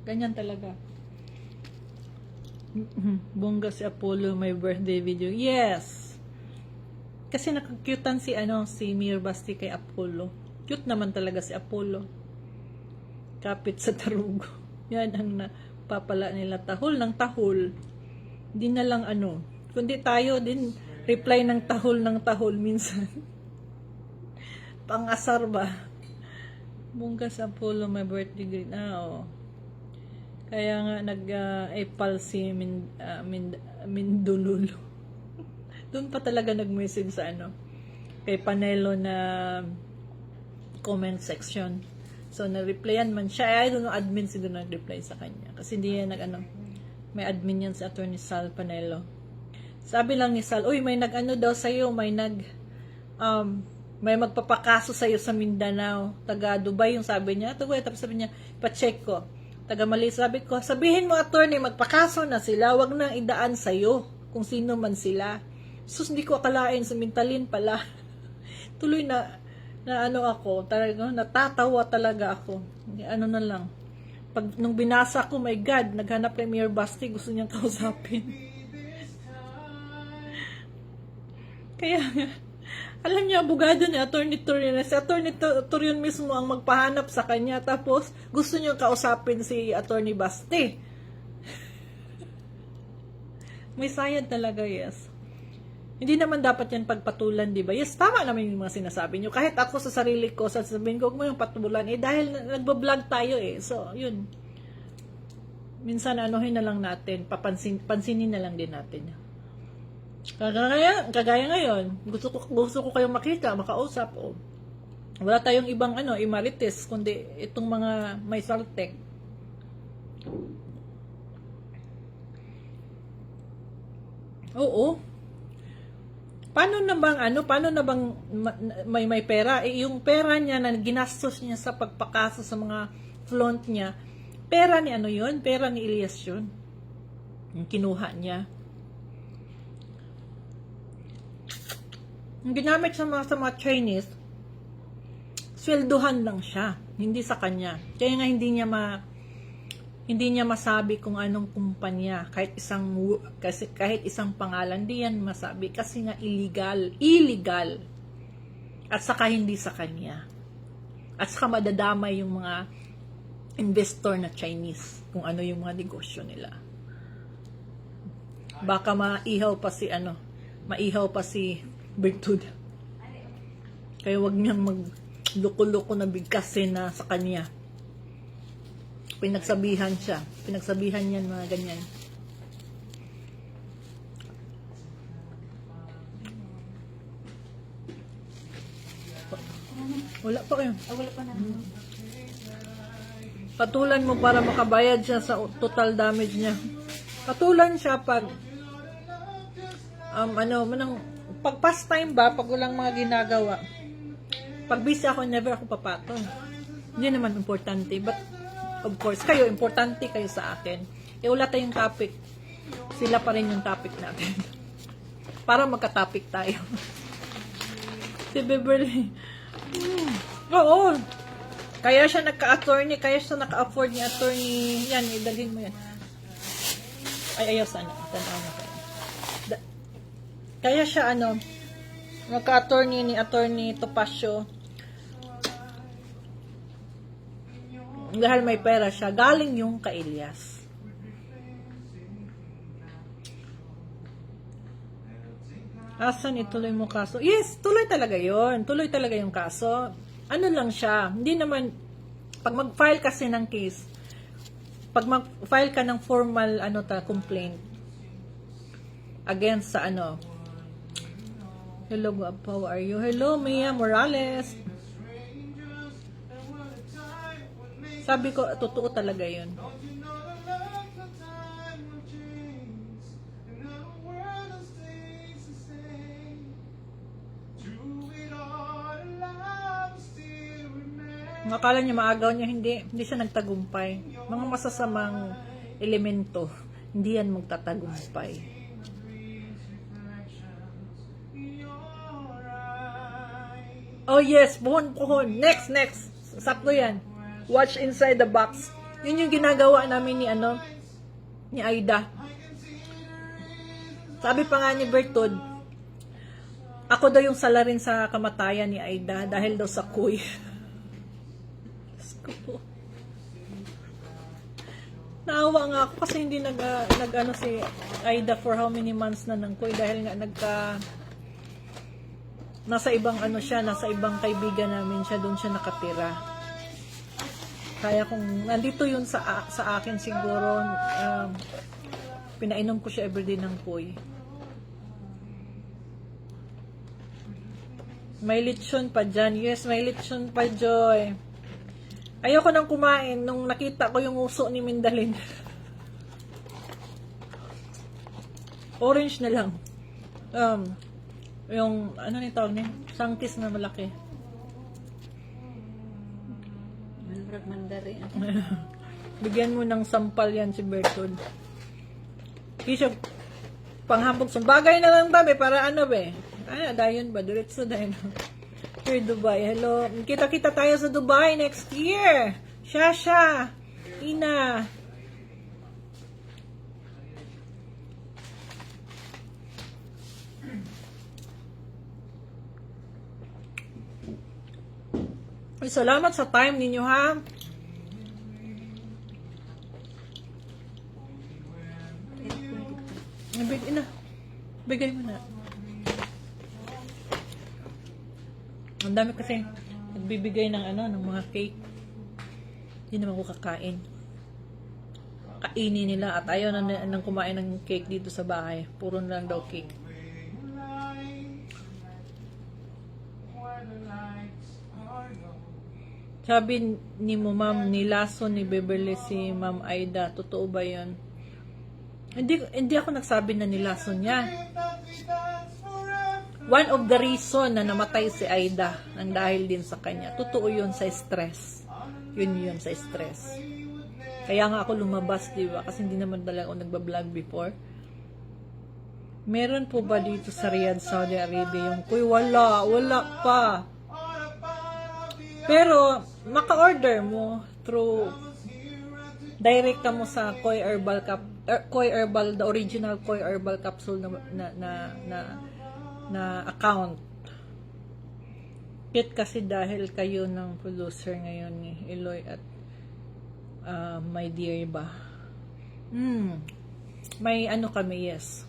Ganyan talaga. Bongga si Apollo, my birthday video. Yes! Kasi nakakyutan si Mir Basti kay Apollo. Cute naman talaga si Apollo. Kapit sa tarugo. Yan ang napapala nila. Tahol ng tahol. Di na lang kundi tayo din reply ng tahol minsan. Pangasar ba? Bongga si Apollo, my birthday greet. Kaya nga nag-epal si Mindululo. Doon pa talaga nag-message sa kay Panelo na comment section. So, na-replyan man siya. I don't know, admin siguro nag-reply sa kanya. Kasi hindi yan may admin yan si Attorney Sal Panelo. Sabi lang ni Sal, uy, may daw sa'yo, may magpapakaso sa'yo sa Mindanao. Taga Dubai yung sabi niya. Tapos sabi niya, pa-check ko. Taga Mali, sabi ko, sabihin mo, attorney, magpakaso na sila, wag nang idaan sa'yo, kung sino man sila. Sus, hindi ko akalain, sumintalin pala. Tuloy na ako, talaga, natatawa talaga ako. Na lang. Nung binasa ko, my God, naghanap kay Mayor Basti, gusto niyang kausapin. Kaya, alam niya, abogado ni Attorney Torion. Si Attorney Torion mismo ang magpahanap sa kanya. Tapos, gusto niyo kausapin si Attorney Basti. May sayad talaga, yes. Hindi naman dapat yan pagpatulan, di ba? Yes, tama naman yung mga sinasabi niyo. Kahit ako sa sarili ko, sasabihin ko, huwag mo yung patulan. Dahil nagbablog tayo So, yun. Minsan, anuhin na lang natin. Pansinin na lang din natin. Kagaya ngayon, gusto ko kayong makita, makausap. Wala tayong ibang imarites, kundi itong mga may saltek. Oo. Paano na bang may pera? Yung pera niya na ginastos niya sa pagpakaso sa mga flaunt niya, pera ni yun? Pera ni Elias yun. Yung kinuha niya. Yung ginamit sa mga Chinese, swelduhan lang siya, hindi sa kanya. Kaya nga hindi niya masabi kung anong kumpanya, kahit isang pangalan, hindi yan masabi kasi nga illegal. At saka hindi sa kanya. At saka madadamay yung mga investor na Chinese kung ano yung mga negosyo nila. Baka maihaw pa si Bertud. Kaya wag niyang magloko-loko na bigkasin na sa kanya. Pinagsabihan niyan mga ganyan. Wala pa kayo. Wala pa naman. Patulan mo para makabayad siya sa total damage niya. Patulan siya pag pag pastime ba, pag walang mga ginagawa. Pag busy ako, never ako papatol. Hindi naman importante. But, of course, importante kayo sa akin. Wala tayong topic. Sila pa rin yung topic natin. Para magka-topic tayo. Si Beverly. Oo. Kaya siya nagka-attorney, kaya siya naka-afford ni attorney. Yan, idalhin mo yan. Ay, ayaw sana. Tanaw na kayo. Kaya siya nagka-attorney ni Attorney Topacio. Dahil may pera siya, galing yung kay Elias. Asan ituloy mo kaso? Yes, tuloy talaga yon. Tuloy talaga yung kaso. Ano lang siya, hindi naman, pag mag-file kasi ng case, pag mag-file ka ng formal complaint against sa hello, how are you? Hello, Mia Morales. Sabi ko, totoo talaga yun. Akala niya maagaw niya, hindi siya nagtagumpay. Mga masasamang elemento, hindi yan magtatagumpay. Oh yes, buhon. Next. Sakto yan. Watch inside the box. Yun yung ginagawa namin ni Aida. Sabi pa nga ni Bertud, ako daw yung salarin sa kamatayan ni Aida dahil daw sa kuy. Diyos ko po. Naawa nga ako kasi hindi nag-ano si Aida for how many months na ng kuy dahil nga nasa ibang ano siya, nasa ibang kaibigan namin siya, doon siya nakatira. Kaya kung nandito yun sa akin siguro, pinainom ko siya everyday ng kuy. May lechon pa dyan. Yes, may lechon pa, Joy. Ayoko nang kumain nung nakita ko yung uso ni Mindalin. Orange na lang. Yung, ano ni tawag niya? Sangkis na malaki. Malurag mandari. Bigyan mo ng sampal yan si Bertod. Kisyo, panghambog sa bagay na lang tabi para ano be? Dayon ba? Diretso dayon. Here, Dubai. Hello. Kita-kita tayo sa Dubai next year. Shasha. Ina. Ay, salamat sa time ninyo, ha? Bigay mo na. Ang dami kasi nagbibigay ng ng mga cake. Hindi naman ko kakain. Kainin nila at ayaw nang kumain ng cake dito sa bahay. Puro na lang daw cake. Sabi ni mo, ma'am, nilason ni Beverly si Ma'am Aida. Totoo ba yun? Hindi ako nagsabi na nilason niya. One of the reason na namatay si Aida ang dahil din sa kanya. Totoo yun sa stress. Yun sa stress. Kaya nga ako lumabas, di ba? Kasi hindi naman talaga ako nagbablog before. Meron po ba dito sa Riyadh, Saudi Arabia yung kuy? Wala pa. Pero, maka-order mo through direct ka mo sa Koi Herbal, the original Koi Herbal capsule na account. Kit kasi dahil kayo ng producer ngayon ni Eloy at my dear ba. May kami, yes.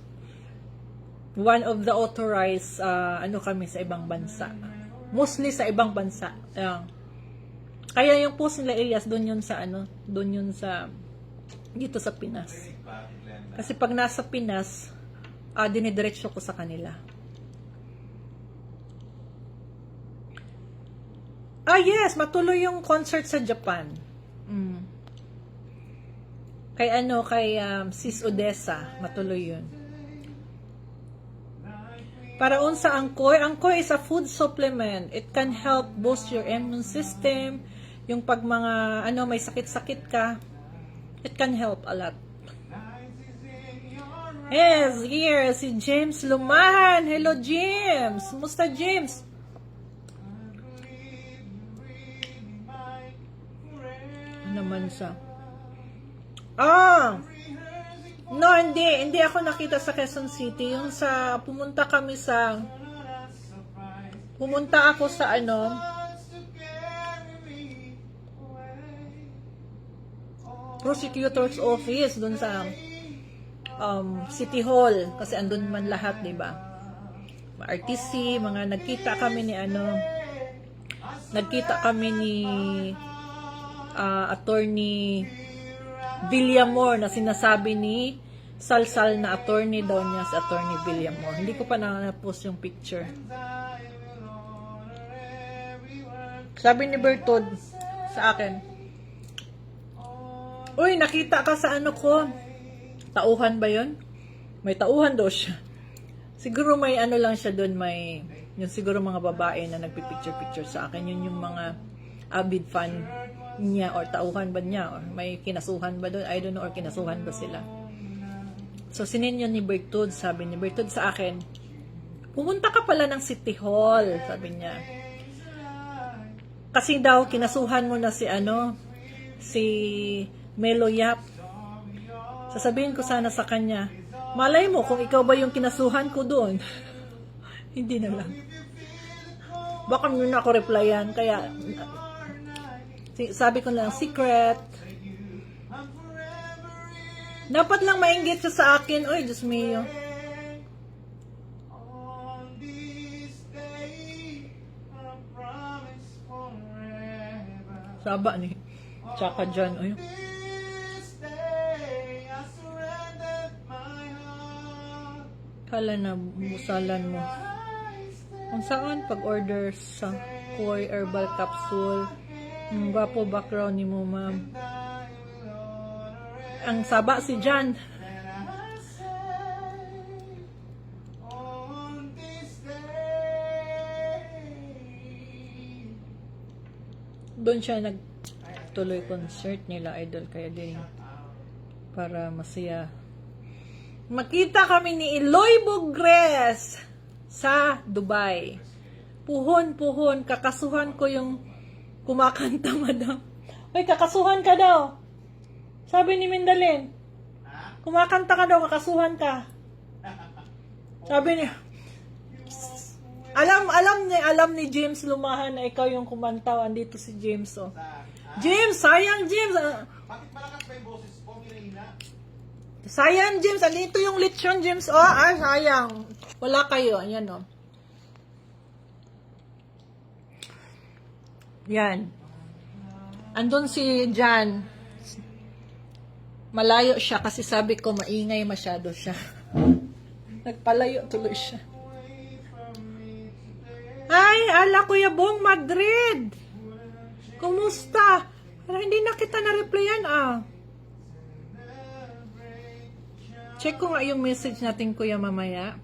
One of the authorized kami sa ibang bansa. Mostly sa ibang bansa. Kaya yung post nila Elias doon yun sa dito sa Pinas. Kasi pag nasa Pinas, dinidiretso ko sa kanila. Yes, matuloy yung concert sa Japan. Kay Sis Odessa, matuloy yun. Para unsa ang Koi? Ang Koi is a food supplement. It can help boost your immune system. Yung pag mga, may sakit-sakit ka, it can help a lot. Yes, here, si James Lumahan. Hello, James. Musta, James? Naman sa no, hindi ako nakita sa Quezon City. Yung pumunta ako sa prosecutor's office dun sa City Hall kasi andun man lahat, di ba? RTC, nagkita kami ni attorney Villamor na sinasabi ni Salsal na attorney daw niya si attorney Villamor. Hindi ko pa na-post yung picture. Sabi ni Bertod sa akin, uy, nakita ka sa ko? Tauhan ba yun? May tauhan daw siya. Siguro may lang siya doon, yung siguro mga babae na nagpipicture-picture sa akin. Yun yung mga avid fan niya or tauhan ba niya or may kinasuhan ba doon, I don't know, or kinasuhan ba sila. So sininyo ni Bertud, sabi ni Bertud sa akin, pumunta ka pala ng City Hall, sabi niya, kasi daw kinasuhan mo na si Melo Yap. Sasabihin ko sana sa kanya, Malay mo kung ikaw ba yung kinasuhan ko doon. Hindi na lang. Baka yun ako replyan. Kaya, sabi ko lang, secret. Dapat lang mainggit siya sa akin. Oy, Diyos mio. Saba ni. Tsaka dyan. Oy. Kala na musalan mo. Kung saan pag-order sa Koi Herbal Capsule. Gwapo background ni mo, ma'am. Ang saba si Jan. Doon siya nagtuloy concert nila idol kaya din para masaya. Makita kami ni Eloy Bugres sa Dubai. Puhon, kakasuhan ko yung kumakanta, madam. Uy, kakasuhan ka daw. Sabi ni Mindalin. Kumakanta ka daw, kakasuhan ka. Sabi niya. Alam ni James Lumahan na ikaw yung kumanta. Andito si James, oh. James, sayang James. Bakit malakas ba yung boses ko? Kinahina? Sayang James, andito yung lechon James. Oh, sayang. Wala kayo, ayan, oh. Yan. Andun si Jan. Malayo siya kasi sabi ko maingay masyado siya. Nagpalayo tuloy siya. Ay, ala Kuya Bong Madrid. Kumusta? Pero hindi na kita na-replyan Check ko nga yung message natin Kuya mamaya.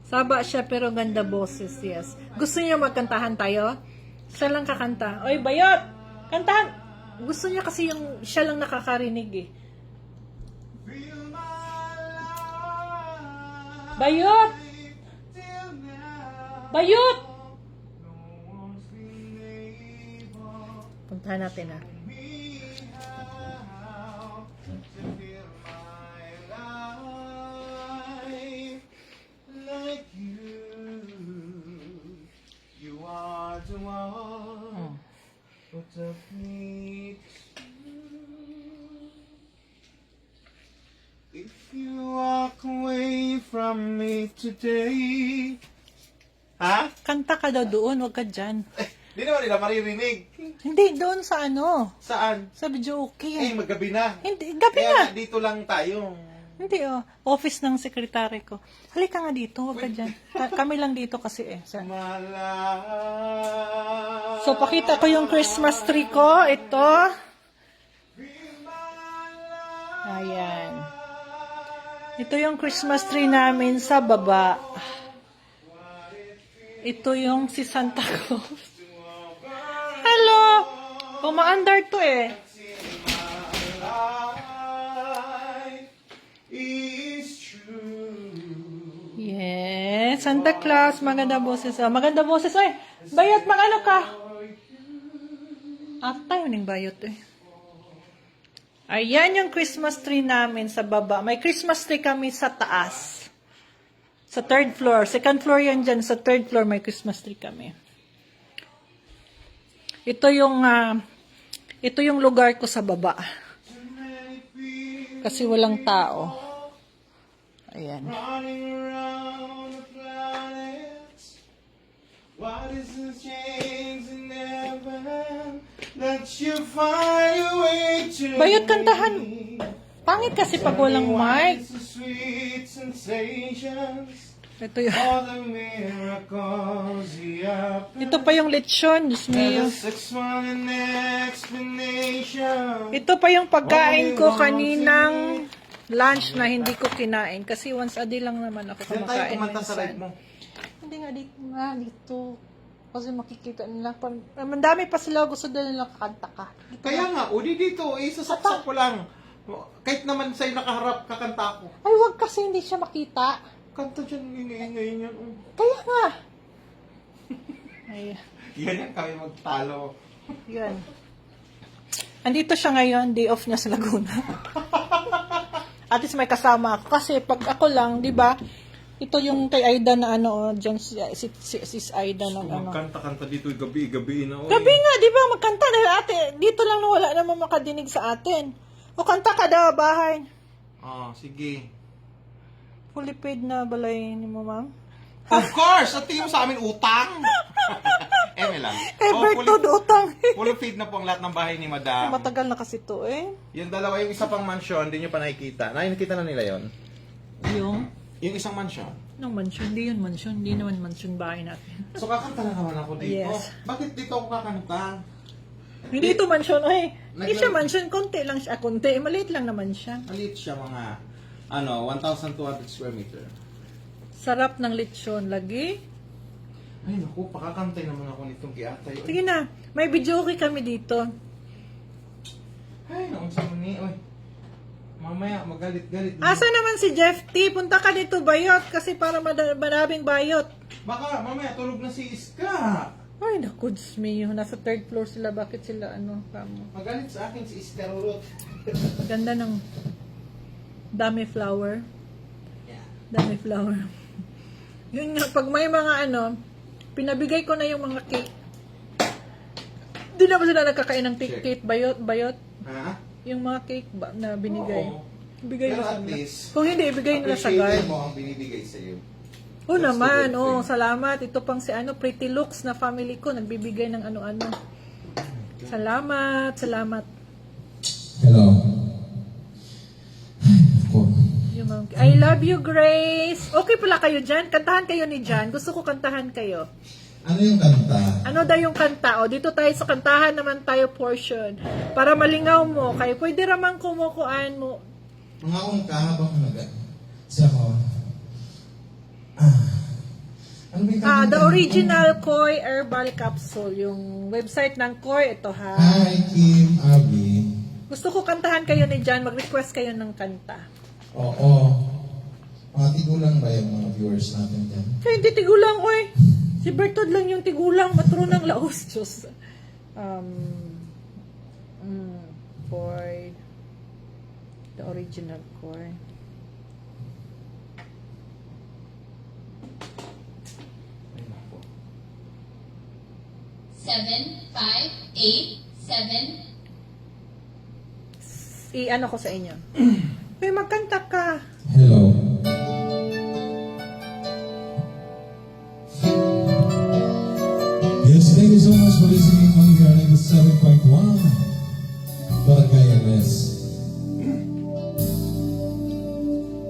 Saba siya pero ganda boses, yes. Gusto niya magkantahan tayo? Siya lang kakanta. Oy, Bayot! Kantahan! Gusto niya kasi yung siya lang nakakarinig eh. Bayot! Bayot! Puntahan natin If you walk away from me today. Ha? Kanta ka daw doon, wag ka dyan. Di naman nila maririnig. Hindi, doon sa ano? Saan? Sa video okay. Magabi na. Hindi, gabi Kaya na. nga, dito lang tayo. Hindi, office ng sekretary ko. Halika nga dito, wag ka dyan. Kami lang dito kasi So, pakita ko yung Christmas tree ko. Ito. Ayan. Ito yung Christmas tree namin sa baba. Ito yung si Santa Claus. Hello! Pumaandar to Yes, Santa Claus, maganda boses. Maganda boses, Bayot, magano ka? Tayo ning bayot, Ayan yung Christmas tree namin sa baba. May Christmas tree kami sa taas. Sa third floor. Second floor yan dyan. Sa third floor may Christmas tree kami. Ito yung lugar ko sa baba. Kasi walang tao. Ayan. Bayot, kantahan. Pangit kasi pag walang mic. Ito pa yung lechon. Diyos mio. Ito pa yung pagkain ko kaninang lunch na hindi ko kinain. Kasi once a day lang naman ako kumakain. Saan tayo kumanta sa live mo? Hindi nga dito. Kasi makikita nila. Mandami pa sila gusto nila kakanta ka. Kaya nga, udi dito. Sasaksak ko lang. Kahit naman sa'yo nakaharap, kakanta ko. Ay, wag kasi hindi siya makita. Kanta dyan, ingay niya. Kaya nga. Ay, yan kami magtalo. yan. Andito siya ngayon, day off niya sa Laguna. At least may kasama ako. Kasi pag ako lang, di ba, ito yung kay Aida na ano, dyan si Aida na ano. Magkanta-kanta dito gabi na. Gabi nga, di ba, magkanta dahil ate, dito lang na wala naman makadinig sa atin. O kanta ka daw, bahay. Sige. Fully paid na balay ni mo, ma'am? Of course! At tingin mo sa amin utang! Eme lang. Everton utang. Fully paid na po ang lahat ng bahay ni Madam. Matagal na kasi to eh. Yung dalawa, yung isa pang mansion, hindi nyo pa nakikita. Nakikita na nila yon. Yung isang mansion. Nung mansion, hindi yun mansion. Hindi naman mansion bahay natin. So kakanta na naman ako dito. Yes. Bakit dito ako kakanta? Hindi ito mansion, ay. Hindi siya mansion, konti lang siya. Konti, maliit lang naman siya. Maliit siya mga 1,200 square meter. Sarap ng lechon. Lagi. Ay naku, pakakantay naman ako nitong kiatay. Sige na, may video okay kami dito. Ay, naunsa mo ni. Oy. Mamaya, magalit-galit. Asa naman si Jeff T? Punta ka dito bayot kasi para maraming bayot. Baka mamaya tulog na si Iska. Ay, naku, Diyos mio. Nasa third floor sila. Bakit sila, kamo? Magalit sa akin si Iska Rurot. Ganda ng dami flower. Yeah. Dami flower. Yun nga, pag may mga pinabigay ko na yung mga cake. Di na ba sila nagkakain ng cake bayot? Ha? Yung mga cake ba na binigay? Oo. Ibigay Pero nila sa at kanila. least, Kung hindi, ibigay nila sa appreciate guard. mo ang binibigay sa iyo. Oo That's naman, the good thing. salamat. Ito pang si Pretty Looks na family ko, nagbibigay ng ano-ano. Salamat. Hello. Ako. Yung I love you, Grace. Okay pala kayo dyan. Kantahan kayo ni Jan. Gusto ko kantahan kayo. Ano yung kanta? Ano daw yung kanta? O, dito tayo sa kantahan naman tayo portion. Para malingaw mo. Kaya pwede ramang kumukuan mo. Mga akong kahabang sa ako. Ano ba yung kanta? The original Koi Herbal Capsule. Yung website ng Koi, ito ha. Hi, Kim, Abby. Gusto ko kantahan kayo ni Jan. Mag-request kayo ng kanta. Oo. Mga tigulang ba yung mga viewers natin dyan? Kaya hindi tigulang, oy. Si Bertod lang yung tigulang. Matro ng laos. Diyos. Koi. The original Koi. Ay naku. 7, 5, 8, 7. I-ano ko sa inyo. Uy, magkanta ka. Hello. Yes, thank you so much for listening on your 97.1 Barangay MS.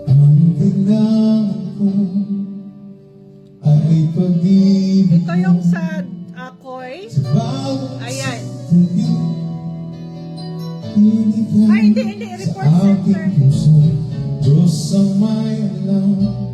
Ang kailangan ko ay pag-ibig Ito yung sa Koi. sa bawat Ayan. sandali. Hindi ka Ay, hindi. Report sa aking center. puso. Diyos ang may alam.